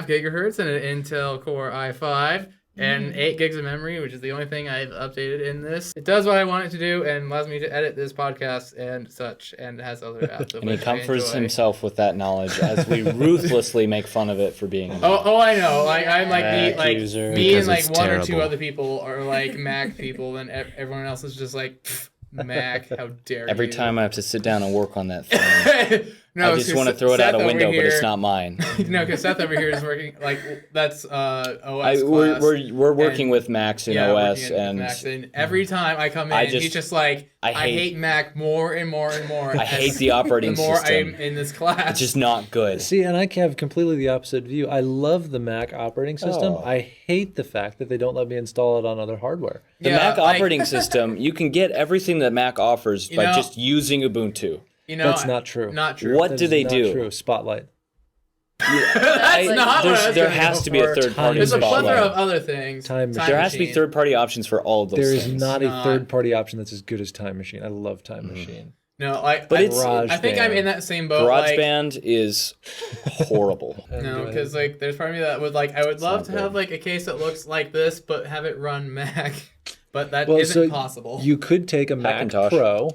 Speaker 2: gigahertz and an Intel Core i5. And 8 gigs of memory, which is the only thing I've updated in this. It does what I want it to do and allows me to edit this podcast and such, and has other apps.
Speaker 1: And he comforts himself with that knowledge as we ruthlessly make fun of it for being a Mac.
Speaker 2: Oh, I know. Like I'm like me and like one or two
Speaker 5: terrible.
Speaker 2: other people are like Mac people, and everyone else is just like Mac. How dare you?
Speaker 1: Every time I have to sit down and work on that thing.
Speaker 2: No,
Speaker 1: I just want to throw it
Speaker 2: Seth
Speaker 1: out a
Speaker 2: over
Speaker 1: window, but it's
Speaker 2: here-
Speaker 1: not mine.
Speaker 2: No, because Seth over here is working like that's OS class.
Speaker 1: We're working
Speaker 2: and-
Speaker 1: with Macs and
Speaker 2: yeah,
Speaker 1: OS,
Speaker 2: working in
Speaker 1: and
Speaker 2: Macs, and every time I come in,
Speaker 1: I just-
Speaker 2: he's just like,
Speaker 1: I
Speaker 2: I hate Mac more and more and more.
Speaker 1: I hate the operating
Speaker 2: the more
Speaker 1: system.
Speaker 2: I'm in this class.
Speaker 1: It's just not good.
Speaker 3: See, and I have completely the opposite view. I love the Mac operating system.
Speaker 1: Oh.
Speaker 3: I hate the fact that they don't let me install it on other hardware.
Speaker 1: The
Speaker 2: Yeah,
Speaker 1: Mac
Speaker 2: like-
Speaker 1: operating system, you can get everything that Mac offers by
Speaker 2: know-
Speaker 1: just using Ubuntu.
Speaker 2: You know,
Speaker 3: That's not true.
Speaker 2: Not true.
Speaker 1: What
Speaker 3: That
Speaker 1: do
Speaker 3: is
Speaker 1: they
Speaker 3: not
Speaker 1: do?
Speaker 3: True. Spotlight.
Speaker 2: That's not what I was
Speaker 1: There
Speaker 2: gonna
Speaker 1: has
Speaker 2: go
Speaker 1: to be a
Speaker 2: for.
Speaker 1: third-party
Speaker 2: There's a plethora of
Speaker 1: spotlight.
Speaker 2: other things.
Speaker 3: Time machine.
Speaker 1: There has to be third-party options for all of those
Speaker 3: There is
Speaker 1: things.
Speaker 3: not a
Speaker 2: Not-
Speaker 3: third-party option that's as good as Time Machine. I love Time Machine.
Speaker 2: No, like,
Speaker 1: But it's-
Speaker 2: I think I'm in that same boat.
Speaker 1: GarageBand is horrible.
Speaker 2: No, because like there's part of me that would like I would love to
Speaker 1: not
Speaker 2: have like a case that looks like this, but have it run Mac. But that
Speaker 3: Well,
Speaker 2: not
Speaker 3: so
Speaker 2: possible.
Speaker 3: You could take a Mac
Speaker 1: Hackintosh.
Speaker 3: Pro.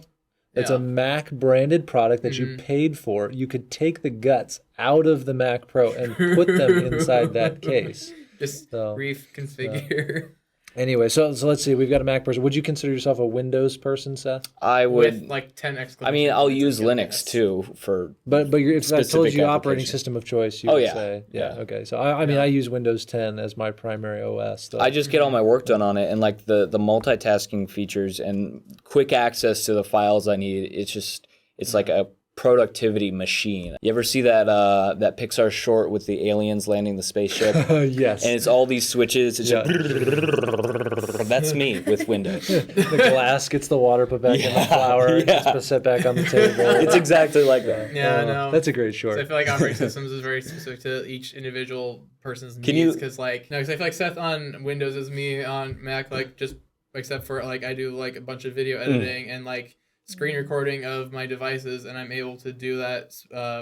Speaker 3: It's
Speaker 2: Yeah.
Speaker 3: a Mac branded product that you paid for. You could take the guts out of the Mac Pro and put them inside that case.
Speaker 2: Just
Speaker 3: So,
Speaker 2: reconfigure
Speaker 3: Anyway, so let's see. We've got a Mac person. Would you consider yourself a Windows person, Seth?
Speaker 1: I
Speaker 2: with
Speaker 1: would.
Speaker 2: like 10 exclamation
Speaker 1: I mean, I'll
Speaker 2: points
Speaker 1: use
Speaker 2: and give
Speaker 1: Linux
Speaker 2: yes.
Speaker 1: too for.
Speaker 3: But if I told
Speaker 1: Specific
Speaker 3: you operating
Speaker 1: application.
Speaker 3: system of choice, you
Speaker 1: Oh,
Speaker 3: would
Speaker 1: yeah.
Speaker 3: say,
Speaker 1: Yeah.
Speaker 3: okay. So I mean, I use Windows 10 as my primary OS. So.
Speaker 1: I just get all my work done on it, and like the multitasking features and quick access to the files I need. It's like a productivity machine. You ever see that that Pixar short with the aliens landing the spaceship?
Speaker 3: yes.
Speaker 1: And it's all these switches. It's
Speaker 3: Yeah.
Speaker 1: just, that's me with Windows.
Speaker 3: The glass gets the water put back in the flour.
Speaker 1: yeah.
Speaker 3: It's set back on the table.
Speaker 1: It's exactly like that.
Speaker 2: Yeah, I know.
Speaker 3: That's a great
Speaker 2: So
Speaker 3: short.
Speaker 2: I feel like operating systems is very specific to each individual person's
Speaker 1: Can you-
Speaker 2: needs. Because like, no, because I feel like Seth on Windows is me on Mac. Like just except for like I do like a bunch of video editing and like screen recording of my devices, and I'm able to do that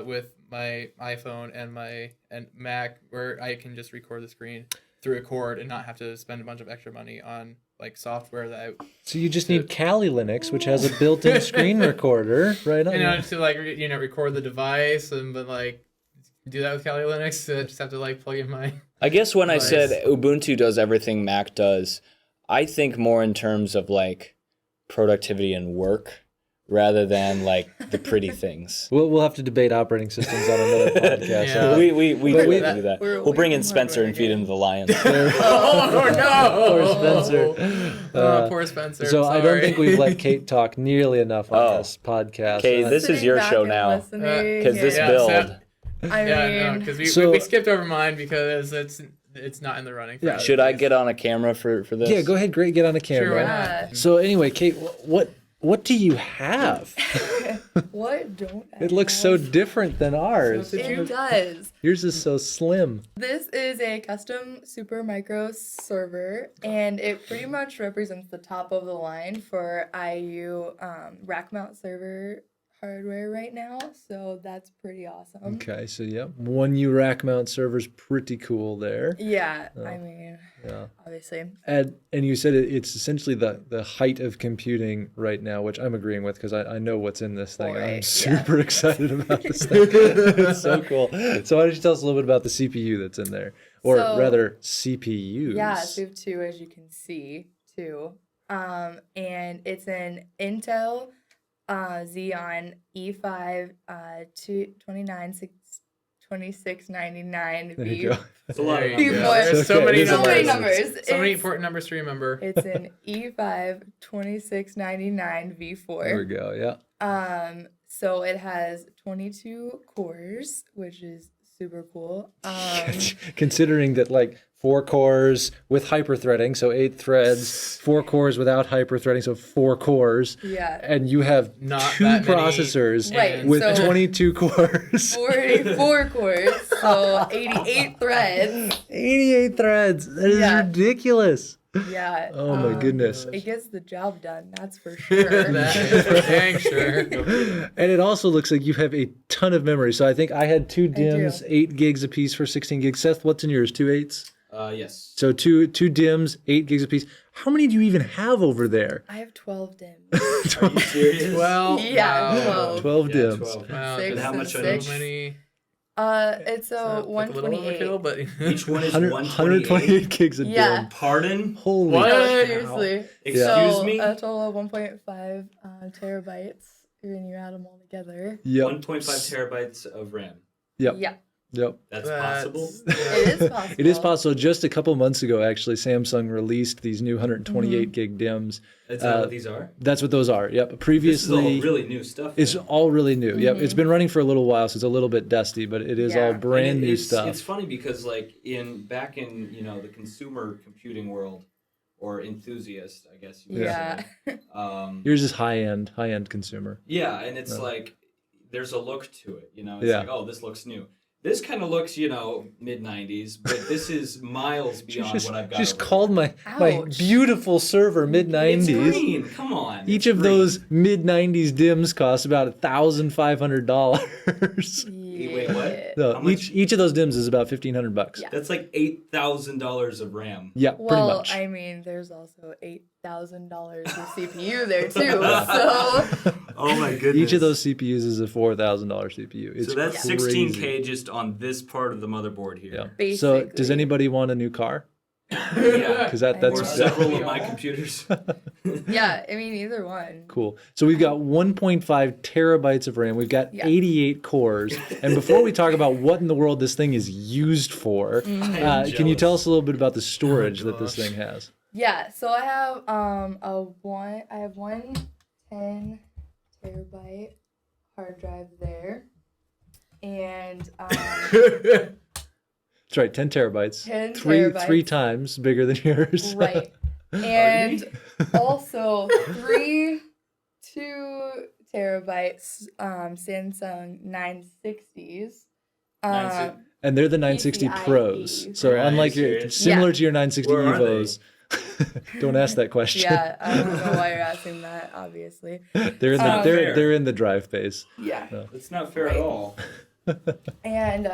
Speaker 2: with my iPhone and Mac, where I can just record the screen through a cord and not have to spend a bunch of extra money on like software that
Speaker 3: So you just need Kali Linux, which has a built-in screen recorder, right? On
Speaker 2: to like record the device but like do that with Kali Linux. I just have to like plug in my.
Speaker 1: I guess when
Speaker 2: Nice.
Speaker 1: I said Ubuntu does everything Mac does, I think more in terms of like productivity and work rather than like the pretty things.
Speaker 3: We'll have to debate operating systems on another podcast.
Speaker 2: Yeah.
Speaker 1: We
Speaker 3: But
Speaker 1: do
Speaker 3: we-
Speaker 1: that.
Speaker 4: we're
Speaker 1: We'll bring in
Speaker 4: away from
Speaker 1: Spencer and
Speaker 4: hardware
Speaker 1: feed him to the lions.
Speaker 2: Oh no!
Speaker 3: Poor Spencer.
Speaker 2: Poor Spencer.
Speaker 3: So I don't
Speaker 2: sorry.
Speaker 3: think we've let Kate talk nearly enough on
Speaker 1: Oh.
Speaker 3: this podcast.
Speaker 1: Okay, this is
Speaker 4: Listening
Speaker 1: your
Speaker 4: back
Speaker 1: show
Speaker 4: and
Speaker 1: now.
Speaker 4: listening,
Speaker 1: Because this
Speaker 2: Yeah,
Speaker 1: build,
Speaker 2: so-
Speaker 4: I
Speaker 2: Yeah, no,
Speaker 4: mean,
Speaker 2: because
Speaker 3: So-
Speaker 2: we skipped over mine because it's not in the running. For
Speaker 3: Yeah.
Speaker 2: other
Speaker 1: should I
Speaker 2: things.
Speaker 1: get on a camera for this?
Speaker 3: Yeah, go ahead. Great, get on the
Speaker 2: Sure,
Speaker 3: camera.
Speaker 2: why not?
Speaker 4: yeah.
Speaker 3: So anyway, Kate, what do you have?
Speaker 4: What don't I
Speaker 3: It looks so
Speaker 4: have?
Speaker 3: different than ours.
Speaker 2: So did
Speaker 4: It does.
Speaker 3: Yours is so slim.
Speaker 4: This is a custom super micro server, and it pretty much represents the top of the line for IU rack mount server hardware right now. So that's pretty awesome.
Speaker 3: Okay, so yeah, one U rack mount server's pretty cool there.
Speaker 4: Yeah, I mean,
Speaker 3: Yeah.
Speaker 4: obviously.
Speaker 3: And you said it's essentially the height of computing right now, which I'm agreeing with because I know what's in this thing. And I'm
Speaker 4: Right,
Speaker 3: super excited about this thing. It's so cool. So why don't you tell us a little bit about the CPU that's in there? Or
Speaker 4: So-
Speaker 3: rather, CPUs.
Speaker 4: Yeah, so we have two, as you can see, too. And it's an Intel Xeon E5 2699
Speaker 3: There
Speaker 4: V.
Speaker 3: you go.
Speaker 1: It's a lot of
Speaker 2: There you
Speaker 4: numbers.
Speaker 2: go. There's so
Speaker 3: Okay,
Speaker 2: many
Speaker 3: there's
Speaker 4: So many
Speaker 2: numbers.
Speaker 4: numbers.
Speaker 2: So many
Speaker 4: It's-
Speaker 2: important numbers to remember.
Speaker 4: It's an E5 2699 V4.
Speaker 3: There we go. Yeah.
Speaker 4: So it has 22 cores, which is super cool.
Speaker 3: Considering that like 4 cores with hyperthreading, so 8 threads, 4 cores without hyperthreading, so 4 cores,
Speaker 4: Yeah.
Speaker 3: and you have
Speaker 2: Not
Speaker 3: 2
Speaker 2: that many.
Speaker 3: processors
Speaker 4: Right,
Speaker 3: with
Speaker 4: so-
Speaker 3: 22 cores.
Speaker 4: 44 cores, so 88 threads.
Speaker 3: 88 threads. That is
Speaker 4: Yeah.
Speaker 3: ridiculous.
Speaker 4: Yeah.
Speaker 3: Oh my goodness.
Speaker 4: It gets the job done, that's for sure.
Speaker 2: That is for dang sure.
Speaker 3: And it also looks like you have a ton of memory. So I think I had 2 DIMMs,
Speaker 4: do.
Speaker 3: 8 gigs apiece for 16 gigs. Seth, what's in yours? 2 8s?
Speaker 1: Yes.
Speaker 3: So two DIMMs, 8 gigs apiece. How many do you even have over there?
Speaker 4: I have 12 DIMMs.
Speaker 1: Are you serious?
Speaker 2: Well,
Speaker 4: Yeah,
Speaker 2: wow.
Speaker 3: 12
Speaker 1: Yeah,
Speaker 3: DIMMs.
Speaker 1: 12.
Speaker 2: Wow,
Speaker 4: Six
Speaker 2: that's
Speaker 1: how
Speaker 4: and
Speaker 1: much
Speaker 2: so
Speaker 4: six.
Speaker 2: many.
Speaker 4: It's a
Speaker 2: Like a little
Speaker 4: 128.
Speaker 2: overkill, but
Speaker 1: Each one is
Speaker 3: 128 gigs a
Speaker 4: Yeah.
Speaker 3: DIMM.
Speaker 1: Pardon?
Speaker 3: Holy
Speaker 2: What?
Speaker 4: No, seriously.
Speaker 1: Excuse
Speaker 4: So
Speaker 1: me?
Speaker 4: a total of 1.5 terabytes when you add them all together.
Speaker 3: Yep.
Speaker 1: 1.5 terabytes of RAM.
Speaker 3: Yep.
Speaker 4: Yeah,
Speaker 3: Yep.
Speaker 1: That's possible.
Speaker 4: it is possible.
Speaker 3: It is possible. Just a couple months ago, actually, Samsung released these new 128 gig DIMMs.
Speaker 1: Is that what these are?
Speaker 3: That's what those are. Yep.
Speaker 1: This is
Speaker 3: Previously,
Speaker 1: all really new stuff.
Speaker 3: it's
Speaker 1: then.
Speaker 3: all really new. Yep. It's been running for a little while, so it's a little bit dusty, but it is all
Speaker 4: Yeah.
Speaker 3: brand
Speaker 1: And
Speaker 3: new
Speaker 1: it's,
Speaker 3: stuff.
Speaker 1: It's funny because like back in the consumer computing world, or enthusiast, I guess you would
Speaker 4: Yeah.
Speaker 1: say.
Speaker 3: Yours is high end consumer.
Speaker 1: Yeah, and it's like there's a look to it. It's
Speaker 3: Yeah.
Speaker 1: like, oh, this looks new. This kind of looks, mid 90s, but this is miles beyond what I've got.
Speaker 3: Just
Speaker 1: over
Speaker 3: called my
Speaker 4: Ouch.
Speaker 3: beautiful server mid
Speaker 1: here.
Speaker 3: 90s.
Speaker 1: It's green. Come on.
Speaker 3: Each
Speaker 1: it's
Speaker 3: of
Speaker 1: green.
Speaker 3: those mid 90s DIMMs cost about $1,500.
Speaker 1: Wait, what?
Speaker 3: No,
Speaker 1: How much?
Speaker 3: each of those DIMMs is about $1,500.
Speaker 4: Yeah.
Speaker 1: That's like $8,000 of RAM.
Speaker 3: Yeah, pretty
Speaker 4: Well,
Speaker 3: much.
Speaker 4: I mean, there's also $8,000 of CPU there too. So
Speaker 1: Oh my goodness.
Speaker 3: Each of those CPUs is a $4,000 CPU. It's
Speaker 1: So that's
Speaker 3: crazy.
Speaker 1: 16K just on this part of the motherboard here.
Speaker 3: Yeah. So
Speaker 4: Basically.
Speaker 3: does anybody want a new car?
Speaker 1: Yeah.
Speaker 3: Because that's
Speaker 1: Or several of my computers.
Speaker 4: yeah, I mean either one.
Speaker 3: cool. So we've got 1.5 terabytes of RAM. We've got
Speaker 4: Yeah.
Speaker 3: 88 cores. And before we talk about what in the world this thing is used for,
Speaker 1: Mm-hmm.
Speaker 3: can you tell us a little bit about the storage that this thing has?
Speaker 4: Yeah, so I have one 10 terabyte hard drive there, and
Speaker 3: That's right, 10 terabytes.
Speaker 4: 10
Speaker 3: three
Speaker 4: terabytes.
Speaker 3: times bigger than yours.
Speaker 4: right, and also 2 terabytes Samsung 960s.
Speaker 3: And they're the 960
Speaker 4: PCIe.
Speaker 3: Pros. So
Speaker 1: Right,
Speaker 3: unlike
Speaker 1: serious?
Speaker 3: similar to your 960
Speaker 1: Where are they?
Speaker 3: Evos. Don't ask that question.
Speaker 4: Yeah, I don't know why you're asking that. Obviously,
Speaker 3: They're in the
Speaker 1: not fair.
Speaker 3: they're in the drive phase.
Speaker 4: yeah.
Speaker 1: That's not fair at all.
Speaker 4: And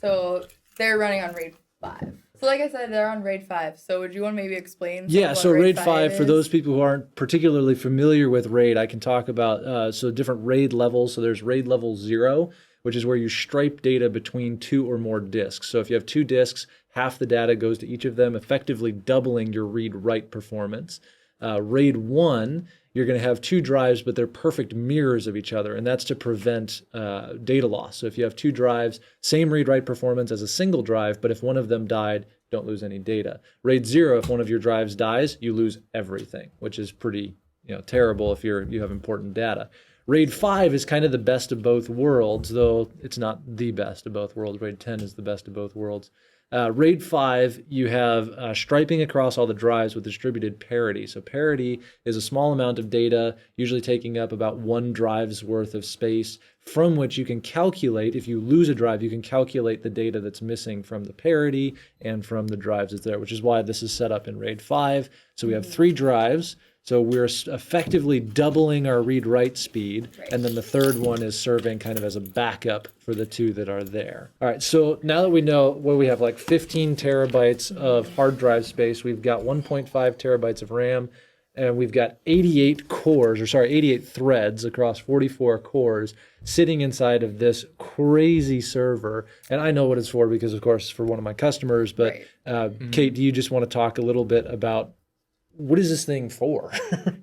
Speaker 4: so they're running on RAID 5. So like I said, they're on RAID 5. So would you want to maybe explain?
Speaker 3: Yeah,
Speaker 4: what
Speaker 3: so RAID 5,
Speaker 4: is?
Speaker 3: for those people who aren't particularly familiar with RAID, I can talk about so different RAID levels. So there's RAID level 0, which is where you stripe data between 2 or more disks. So if you have 2 disks, half the data goes to each of them, effectively doubling your read-write performance. RAID 1, you're going to have 2 drives, but they're perfect mirrors of each other, and that's to prevent data loss. So if you have 2 drives, same read-write performance as a single drive, but if one of them died, don't lose any data. RAID 0, if one of your drives dies, you lose everything, which is pretty terrible if you have important data. RAID 5 is kind of the best of both worlds, though it's not the best of both worlds. RAID 10 is the best of both worlds. RAID 5, you have striping across all the drives with distributed parity. So parity is a small amount of data, usually taking up about 1 drive's worth of space, from which you can calculate, if you lose a drive, you can calculate the data that's missing from the parity and from the drives that's there, which is why this is set up in RAID 5. So we have 3 drives. So we're effectively doubling our read-write speed, and then the third one is serving kind of as a backup for the 2 that are there. All right, so now that we know what we have, like 15 terabytes of hard drive space, we've got 1.5 terabytes of RAM, and we've got 88 threads across 44 cores sitting inside of this crazy server. And I know what it's for because, of course, it's for one of my customers. But Kate, do you just want to talk a little bit about what is this thing for?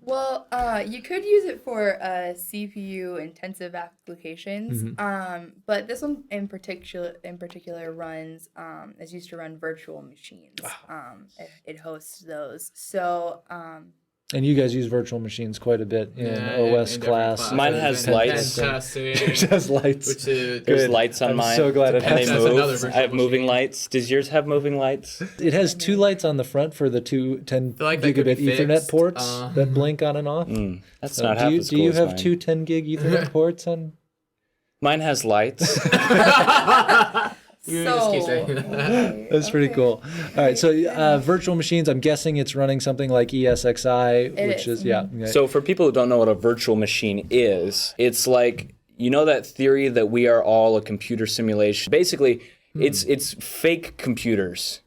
Speaker 4: Well, you could use it for CPU intensive applications, but this one in particular runs is used to run virtual machines. It hosts those. So
Speaker 3: And you guys use virtual machines quite a bit in OS
Speaker 2: in different
Speaker 3: class.
Speaker 2: classes.
Speaker 1: Mine has
Speaker 2: And
Speaker 1: lights.
Speaker 2: pen testing,
Speaker 3: It has lights.
Speaker 2: which is
Speaker 1: There's
Speaker 3: Good.
Speaker 1: lights on
Speaker 3: I'm
Speaker 1: mine.
Speaker 3: so glad it
Speaker 1: and they
Speaker 3: has
Speaker 2: That's another
Speaker 1: move.
Speaker 2: virtual
Speaker 1: I have moving
Speaker 2: machine.
Speaker 1: lights. Does yours have moving lights?
Speaker 3: It has 2 lights on the front for the 2 10
Speaker 2: feel like that could
Speaker 3: gigabit
Speaker 2: be
Speaker 3: Ethernet
Speaker 2: fixed.
Speaker 3: ports that blink on and off.
Speaker 1: That's not half
Speaker 3: do you,
Speaker 1: as
Speaker 3: do
Speaker 1: cool
Speaker 3: you
Speaker 1: as
Speaker 3: have
Speaker 1: mine.
Speaker 3: 2 10 gig Ethernet ports on?
Speaker 1: Mine has lights.
Speaker 2: You just keep saying that.
Speaker 3: That's pretty cool. All right, so virtual machines, I'm guessing it's running something like ESXi, which is, okay.
Speaker 1: So for people who don't know what a virtual machine is, it's like, that theory that we are all a computer simulation. Basically, it's fake computers.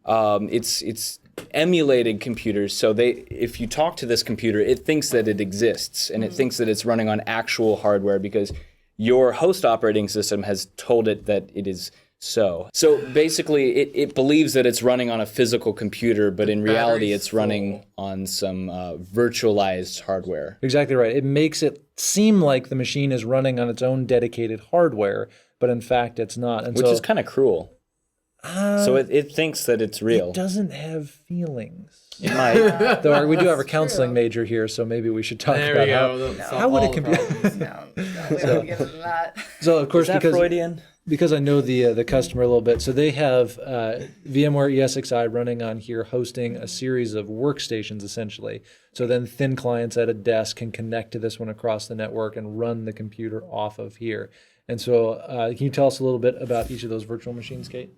Speaker 1: It's emulated computers. So if you talk to this computer, it thinks that it exists, and it thinks that it's running on actual hardware because your host operating system has told it that it is So basically, it believes that it's running on a physical computer, but in reality, it's running on some virtualized hardware.
Speaker 3: Exactly right. It makes it seem like the machine is running on its own dedicated hardware, but in fact, it's not. And
Speaker 1: Which is kind of cruel. So it thinks that it's real.
Speaker 3: It doesn't have feelings.
Speaker 1: It might.
Speaker 3: Though we do have a counseling
Speaker 4: true.
Speaker 3: major here, so maybe we should talk
Speaker 2: There
Speaker 3: about
Speaker 2: we
Speaker 3: how
Speaker 2: go.
Speaker 3: how would a computer.
Speaker 4: No, we won't get into that.
Speaker 3: So of course,
Speaker 1: Is that Freudian?
Speaker 3: because I know the customer a little bit, so they have VMware ESXi running on here, hosting a series of workstations essentially. So then thin clients at a desk can connect to this one across the network and run the computer off of here. And so, can you tell us a little bit about each of those virtual machines, Kate?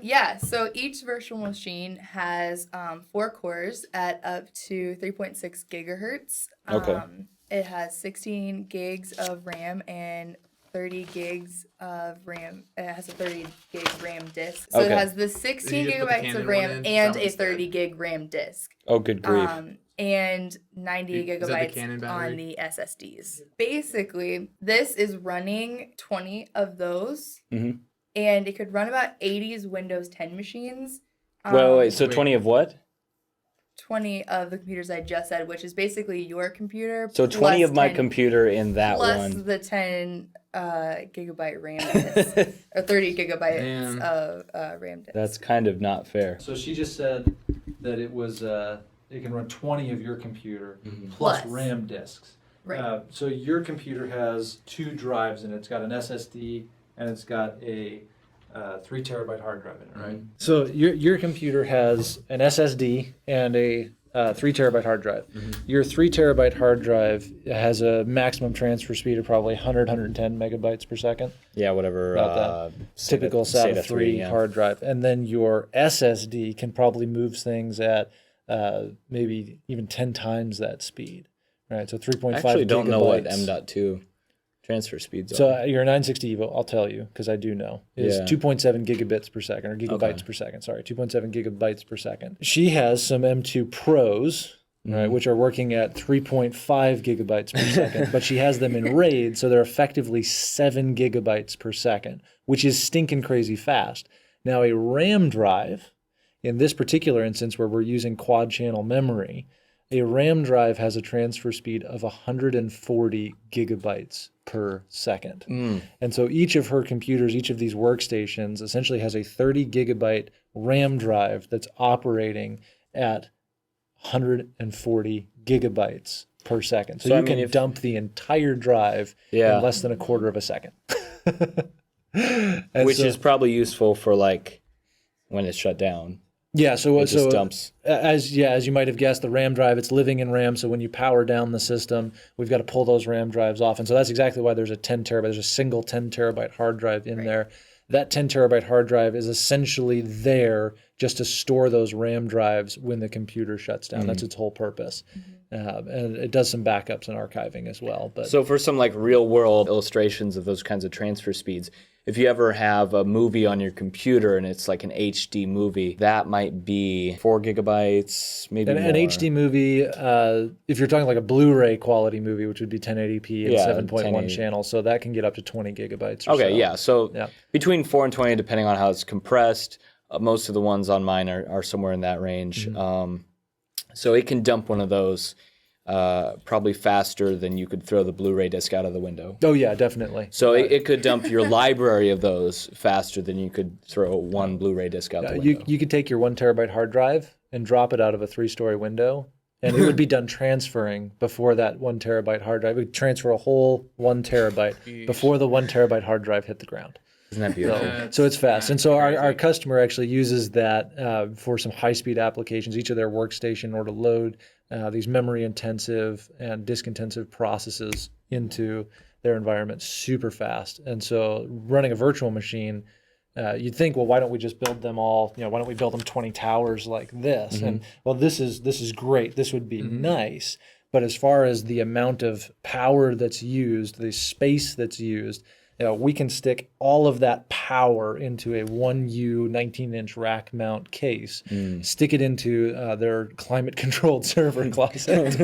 Speaker 4: Yeah, so each virtual machine has 4 cores at up to 3.6 gigahertz.
Speaker 1: Okay.
Speaker 4: It has 16 gigs of RAM and 30 gigs of RAM. It has a 30 gig RAM disk. So
Speaker 1: Okay.
Speaker 4: it has the 16
Speaker 2: Did you just put the
Speaker 4: gigabytes
Speaker 2: Canon
Speaker 4: of
Speaker 2: one
Speaker 4: RAM
Speaker 2: in?
Speaker 4: and
Speaker 2: That
Speaker 4: a
Speaker 2: one's
Speaker 4: 30
Speaker 2: dead.
Speaker 4: gig RAM disk.
Speaker 1: Oh, good grief.
Speaker 4: And 90
Speaker 2: Is that the
Speaker 4: gigabytes
Speaker 2: Canon battery?
Speaker 4: on the SSDs. Basically, this is running 20 of those,
Speaker 1: Mhm.
Speaker 4: and it could run about 80's Windows 10 machines.
Speaker 1: Wait. So
Speaker 2: Wait.
Speaker 1: 20 of what?
Speaker 4: 20 of the computers I just said, which is basically your computer.
Speaker 1: So 20
Speaker 4: plus
Speaker 1: of my
Speaker 4: 10
Speaker 1: computer in that
Speaker 4: plus
Speaker 1: one.
Speaker 4: the 10 gigabyte RAM disk, or 30 gigabytes
Speaker 2: Man.
Speaker 4: of RAM disk.
Speaker 1: That's kind of not fair.
Speaker 3: So she just said that it was it can run 20 of your computer plus
Speaker 4: Plus.
Speaker 3: RAM disks.
Speaker 4: Right.
Speaker 3: So your computer has 2 drives in it. It's got an SSD and it's got a 3 terabyte hard drive in it, right? So your computer has an SSD and a 3 terabyte hard drive. Your 3 terabyte hard drive has a maximum transfer speed of probably 110 megabytes per second.
Speaker 1: Yeah, whatever.
Speaker 3: About Typical SATA 3
Speaker 1: yeah.
Speaker 3: hard drive. And then your SSD can probably move things at maybe even 10 times that speed, right? So 3.5
Speaker 1: I actually don't know what
Speaker 3: gigabytes.
Speaker 1: M.2 transfer speeds are.
Speaker 3: So your 960 Evo, I'll tell you because I do know, is
Speaker 1: Yeah.
Speaker 3: 2.7 gigabits per second, or gigabytes
Speaker 1: Okay.
Speaker 3: per second. Sorry, 2.7 gigabytes per second. She has some M2 Pros, right, which are working at 3.5 gigabytes per second, but she has them in RAID, so they're effectively 7 gigabytes per second, which is stinking crazy fast. Now, a RAM drive, in this particular instance where we're using quad channel memory, a RAM drive has a transfer speed of 140 gigabytes per second. And so each of her computers, each of these workstations essentially has a 30 gigabyte RAM drive that's operating at 140 gigabytes per second. So,
Speaker 1: So, I
Speaker 3: you
Speaker 1: mean,
Speaker 3: can
Speaker 1: if-
Speaker 3: dump the entire drive
Speaker 1: Yeah.
Speaker 3: in less than a quarter of a second.
Speaker 1: Which is probably useful for like when it's shut down.
Speaker 3: Yeah, so
Speaker 1: It just dumps.
Speaker 3: as you might have guessed, the RAM drive, it's living in RAM. So when you power down the system, we've got to pull those RAM drives off, and so that's exactly why there's a 10 terabyte. There's a single 10 terabyte hard drive in there. That 10 terabyte hard drive is essentially there just to store those RAM drives when the computer shuts down. That's its whole purpose, and it does some backups and archiving as well. But
Speaker 1: So for some like real world illustrations of those kinds of transfer speeds, if you ever have a movie on your computer and it's like an HD movie, that might be 4 gigabytes, maybe
Speaker 3: an
Speaker 1: more.
Speaker 3: HD movie, if you're talking like a Blu-ray quality movie, which would be 1080p and
Speaker 1: Yeah,
Speaker 3: 7.1
Speaker 1: 1080.
Speaker 3: channels, so that can get up to 20 gigabytes. Or
Speaker 1: Okay,
Speaker 3: so.
Speaker 1: yeah. So
Speaker 3: Yeah.
Speaker 1: between 4 and 20, depending on how it's compressed. Most of the ones on mine are somewhere in that range. So it can dump one of those probably faster than you could throw the Blu-ray disc out of the window.
Speaker 3: Oh yeah, definitely.
Speaker 1: So it could dump your library of those faster than you could throw one Blu-ray disc out the window.
Speaker 3: You could take your 1 terabyte hard drive and drop it out of a 3-story window, and it would be done transferring before that 1 terabyte hard drive. It would transfer a whole 1 terabyte before the 1 terabyte hard drive hit the ground.
Speaker 1: Isn't that beautiful?
Speaker 3: So it's fast. And so our customer actually uses that for some high-speed applications, each of their workstation, in order to load these memory-intensive and disk-intensive processes into their environment super fast. And so running a virtual machine, you'd think, well, why don't we just build them all? Why don't we build them 20 towers like this? And well, this is great. This would be nice. But as far as the amount of power that's used, the space that's used, we can stick all of that power into a 1U 19-inch rack mount case, stick it into their climate-controlled server closet,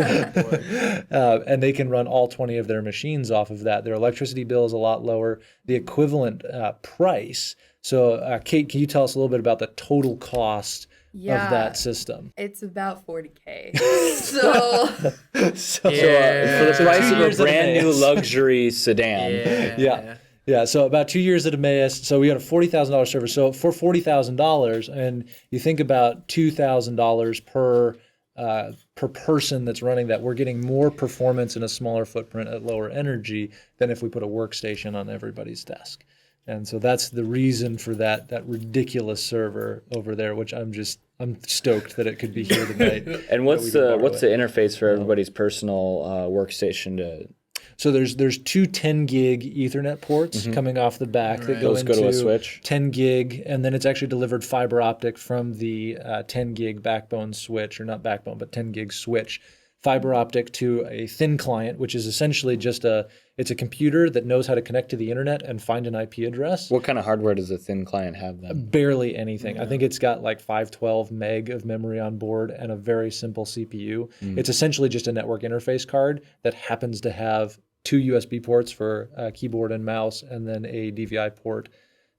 Speaker 3: and they can run all 20 of their machines off of that. Their electricity bill is a lot lower. The equivalent price. So, Kate, can you tell us a little bit about the total cost of that system?
Speaker 4: It's about $40K. So
Speaker 1: For the price of a brand new luxury sedan.
Speaker 3: Yeah, so about 2 years at Emmaus. So we got a $40,000 server. So for $40,000, and you think about $2,000 per person that's running that, we're getting more performance in a smaller footprint at lower energy than if we put a workstation on everybody's desk. And so that's the reason for that ridiculous server over there, which I'm stoked that it could be here tonight.
Speaker 1: And what's the interface for everybody's personal workstation to?
Speaker 3: So there's two 10 gig Ethernet ports coming off the back that go into
Speaker 1: a switch.
Speaker 3: 10 gig, and then it's actually delivered fiber optic from the 10 gig backbone switch, or not backbone, but 10 gig switch, fiber optic to a thin client, which is essentially just it's a computer that knows how to connect to the internet and find an IP address.
Speaker 1: What kind of hardware does a thin client have then?
Speaker 3: Barely anything. I think it's got like 512 meg of memory on board and a very simple CPU. It's essentially just a network interface card that happens to have two USB ports for keyboard and mouse, and then a DVI port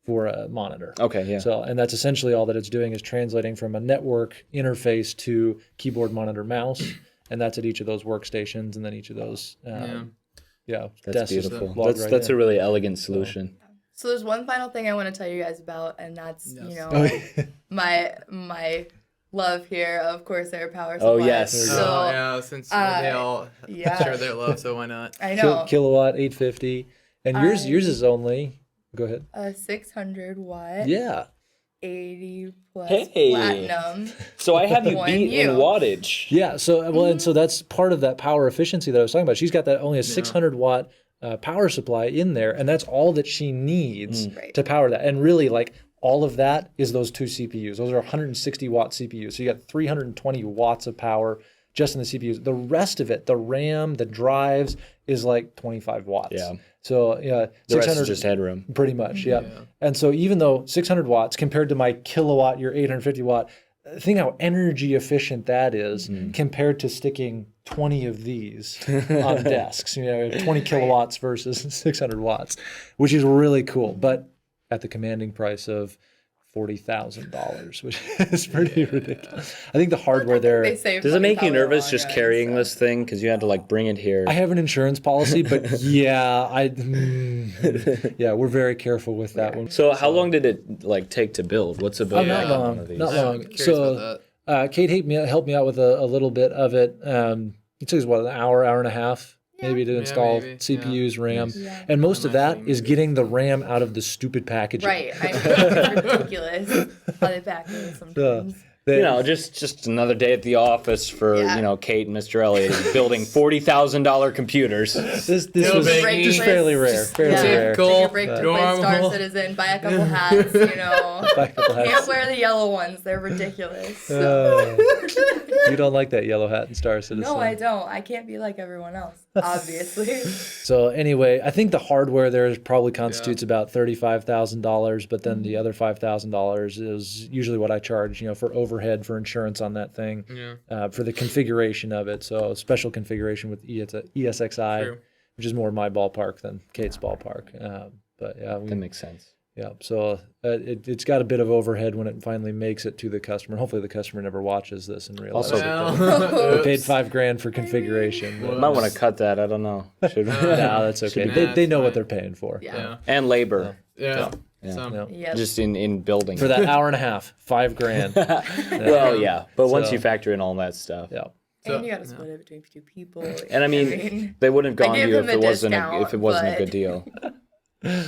Speaker 3: for a monitor.
Speaker 1: Okay, yeah.
Speaker 3: So, and that's essentially all that it's doing, is translating from a network interface to keyboard, monitor, mouse, and that's at each of those workstations, and then each of those.
Speaker 1: That's beautiful. That's a really elegant solution.
Speaker 4: So there's one final thing I want to tell you guys about, and that's my love here of Corsair power supply.
Speaker 1: Oh yes.
Speaker 4: So,
Speaker 2: since they all share their love, so why not?
Speaker 4: I know.
Speaker 3: Kilowatt 850, and yours is only. Go ahead.
Speaker 4: A 600 watt.
Speaker 3: Yeah.
Speaker 4: 80 plus
Speaker 1: Hey.
Speaker 4: platinum.
Speaker 1: So I have you beat in wattage.
Speaker 3: Yeah. So and so that's part of that power efficiency that I was talking about. She's got that only a 600 watt power supply in there, and that's all that she needs to power that. And really, like, all of that is those two CPUs. Those are 160 watt CPUs. So you got 320 watts of power just in the CPUs. The rest of it, the RAM, the drives, is like 25 watts.
Speaker 1: Yeah.
Speaker 3: So
Speaker 1: the rest is just headroom.
Speaker 3: Pretty much, yeah. And so even though 600 watts compared to my kilowatt, your 850 watt, think how energy efficient that is compared to sticking 20 of these on desks. 20 kilowatts versus 600 watts, which is really cool. But at the commanding price of $40,000, which is pretty ridiculous. I think the hardware there.
Speaker 1: Does it make you nervous just carrying this thing, because you had to like bring it here?
Speaker 3: I have an insurance policy, but we're very careful with that one.
Speaker 1: So how long did it like take to build? What's a build?
Speaker 3: Not long.
Speaker 1: One of these?
Speaker 3: Not long. So Kate helped me out with a little bit of it. It took us an hour and a half. Maybe to install CPUs, RAM. Yeah. And most of that is getting the RAM out of the stupid packaging.
Speaker 4: Right. I know, it's ridiculous how they pack it sometimes.
Speaker 1: Just another day at the office for Kate and Mr. Elliot building $40,000 computers.
Speaker 3: This was just fairly rare. Fairly rare.
Speaker 4: Take a break to play Star Citizen, buy a couple hats, Can't wear the yellow ones. They're ridiculous. So.
Speaker 3: You don't like that yellow hat in Star Citizen?
Speaker 4: No, I don't. I can't be like everyone else, obviously.
Speaker 3: So anyway, I think the hardware there probably constitutes about $35,000, but then the other $5,000 is usually what I charge, for overhead, for insurance on that thing, for the configuration of it. So special configuration with ESXi, which is more my ballpark than Kate's ballpark.
Speaker 1: That makes sense.
Speaker 3: Yeah, so it's got a bit of overhead when it finally makes it to the customer. Hopefully, the customer never watches this and realizes they paid $5,000 for configuration.
Speaker 1: Might want to cut that. I don't know. Should we?
Speaker 3: No, that's okay. They know what they're paying for.
Speaker 4: Yeah.
Speaker 1: And labor.
Speaker 2: Yeah.
Speaker 1: Just in building
Speaker 3: for that hour and a half, $5,000.
Speaker 1: Well, but once you factor in all that stuff.
Speaker 3: Yeah.
Speaker 4: And you got to split it between two people.
Speaker 1: And I mean, they wouldn't have gone to you if it wasn't a good deal.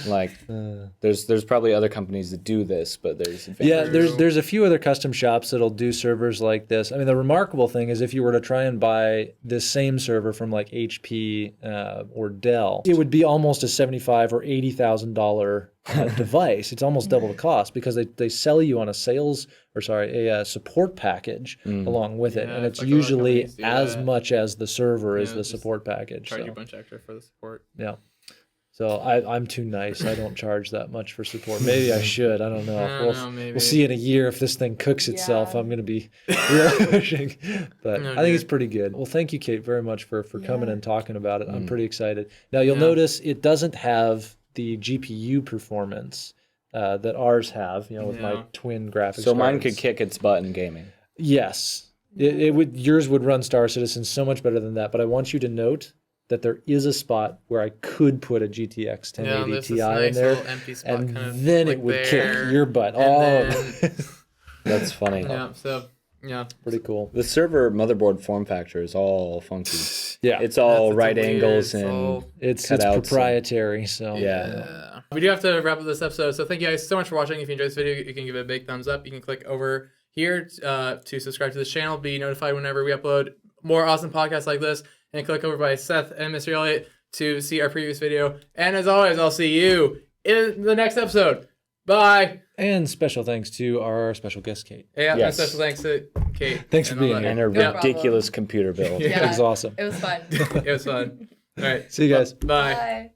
Speaker 1: Like there's probably other companies that do this, but there's a few other custom shops that'll do servers like this. I mean, the remarkable thing is if you were to try and buy this same server from like HP or Dell, it would be almost a $75,000 or $80,000 device. It's almost double the cost because they sell you on a support package along with it, and it's like usually as much as the server is the support package.
Speaker 2: Charge you a bunch extra for the support.
Speaker 3: Yeah. So I'm too nice. I don't charge that much for support. Maybe I should. I don't know.
Speaker 2: I don't know, maybe.
Speaker 3: We'll see in a year if this thing cooks itself.
Speaker 4: Yeah.
Speaker 3: I'm going to be really pushing. But
Speaker 2: No,
Speaker 3: I think
Speaker 2: dude.
Speaker 3: it's pretty good. Well, thank you, Kate, very much for coming
Speaker 4: Yeah.
Speaker 3: and talking about it. I'm pretty excited. Now, you'll notice it doesn't have the GPU performance that ours have, with my twin graphics
Speaker 1: So mine
Speaker 3: cards.
Speaker 1: could kick its butt in gaming.
Speaker 3: Yes. It would. Yours would run Star Citizen so much better than that. But I want you to note that there is a spot where I could put a GTX 1080
Speaker 2: there's
Speaker 3: Ti
Speaker 2: this nice
Speaker 3: in there,
Speaker 2: little empty spot
Speaker 3: and
Speaker 2: kind of
Speaker 3: then
Speaker 2: like
Speaker 3: it would
Speaker 2: there,
Speaker 3: kick your butt.
Speaker 2: and
Speaker 3: Oh,
Speaker 2: then-
Speaker 1: That's funny.
Speaker 2: Yeah, so, yeah.
Speaker 3: pretty cool.
Speaker 1: The server motherboard form factor is all funky.
Speaker 3: Yeah,
Speaker 1: It's all
Speaker 2: It's
Speaker 1: right
Speaker 2: weird,
Speaker 1: angles
Speaker 2: it's all-
Speaker 1: and
Speaker 3: it's
Speaker 1: cutouts and-
Speaker 3: proprietary. So
Speaker 1: yeah.
Speaker 2: We do have to wrap up this episode, so thank you guys so much for watching. If you enjoyed this video, you can give it a big thumbs up. You can click over here to subscribe to this channel, be notified whenever we upload more awesome podcasts like this, and click over by Seth and Mr. Elliot to see our previous video. And as always, I'll see you in the next episode. Bye.
Speaker 3: And special thanks to our special guest, Kate.
Speaker 2: Yeah,
Speaker 1: Yes.
Speaker 2: and special thanks to Kate.
Speaker 3: Thanks for
Speaker 2: and all
Speaker 3: being
Speaker 2: that.
Speaker 3: here.
Speaker 1: And a
Speaker 4: No
Speaker 1: ridiculous computer build.
Speaker 2: Yeah.
Speaker 3: It was awesome.
Speaker 4: It was fun.
Speaker 2: It was fun. All right.
Speaker 3: See you guys.
Speaker 2: Bye.
Speaker 4: Bye.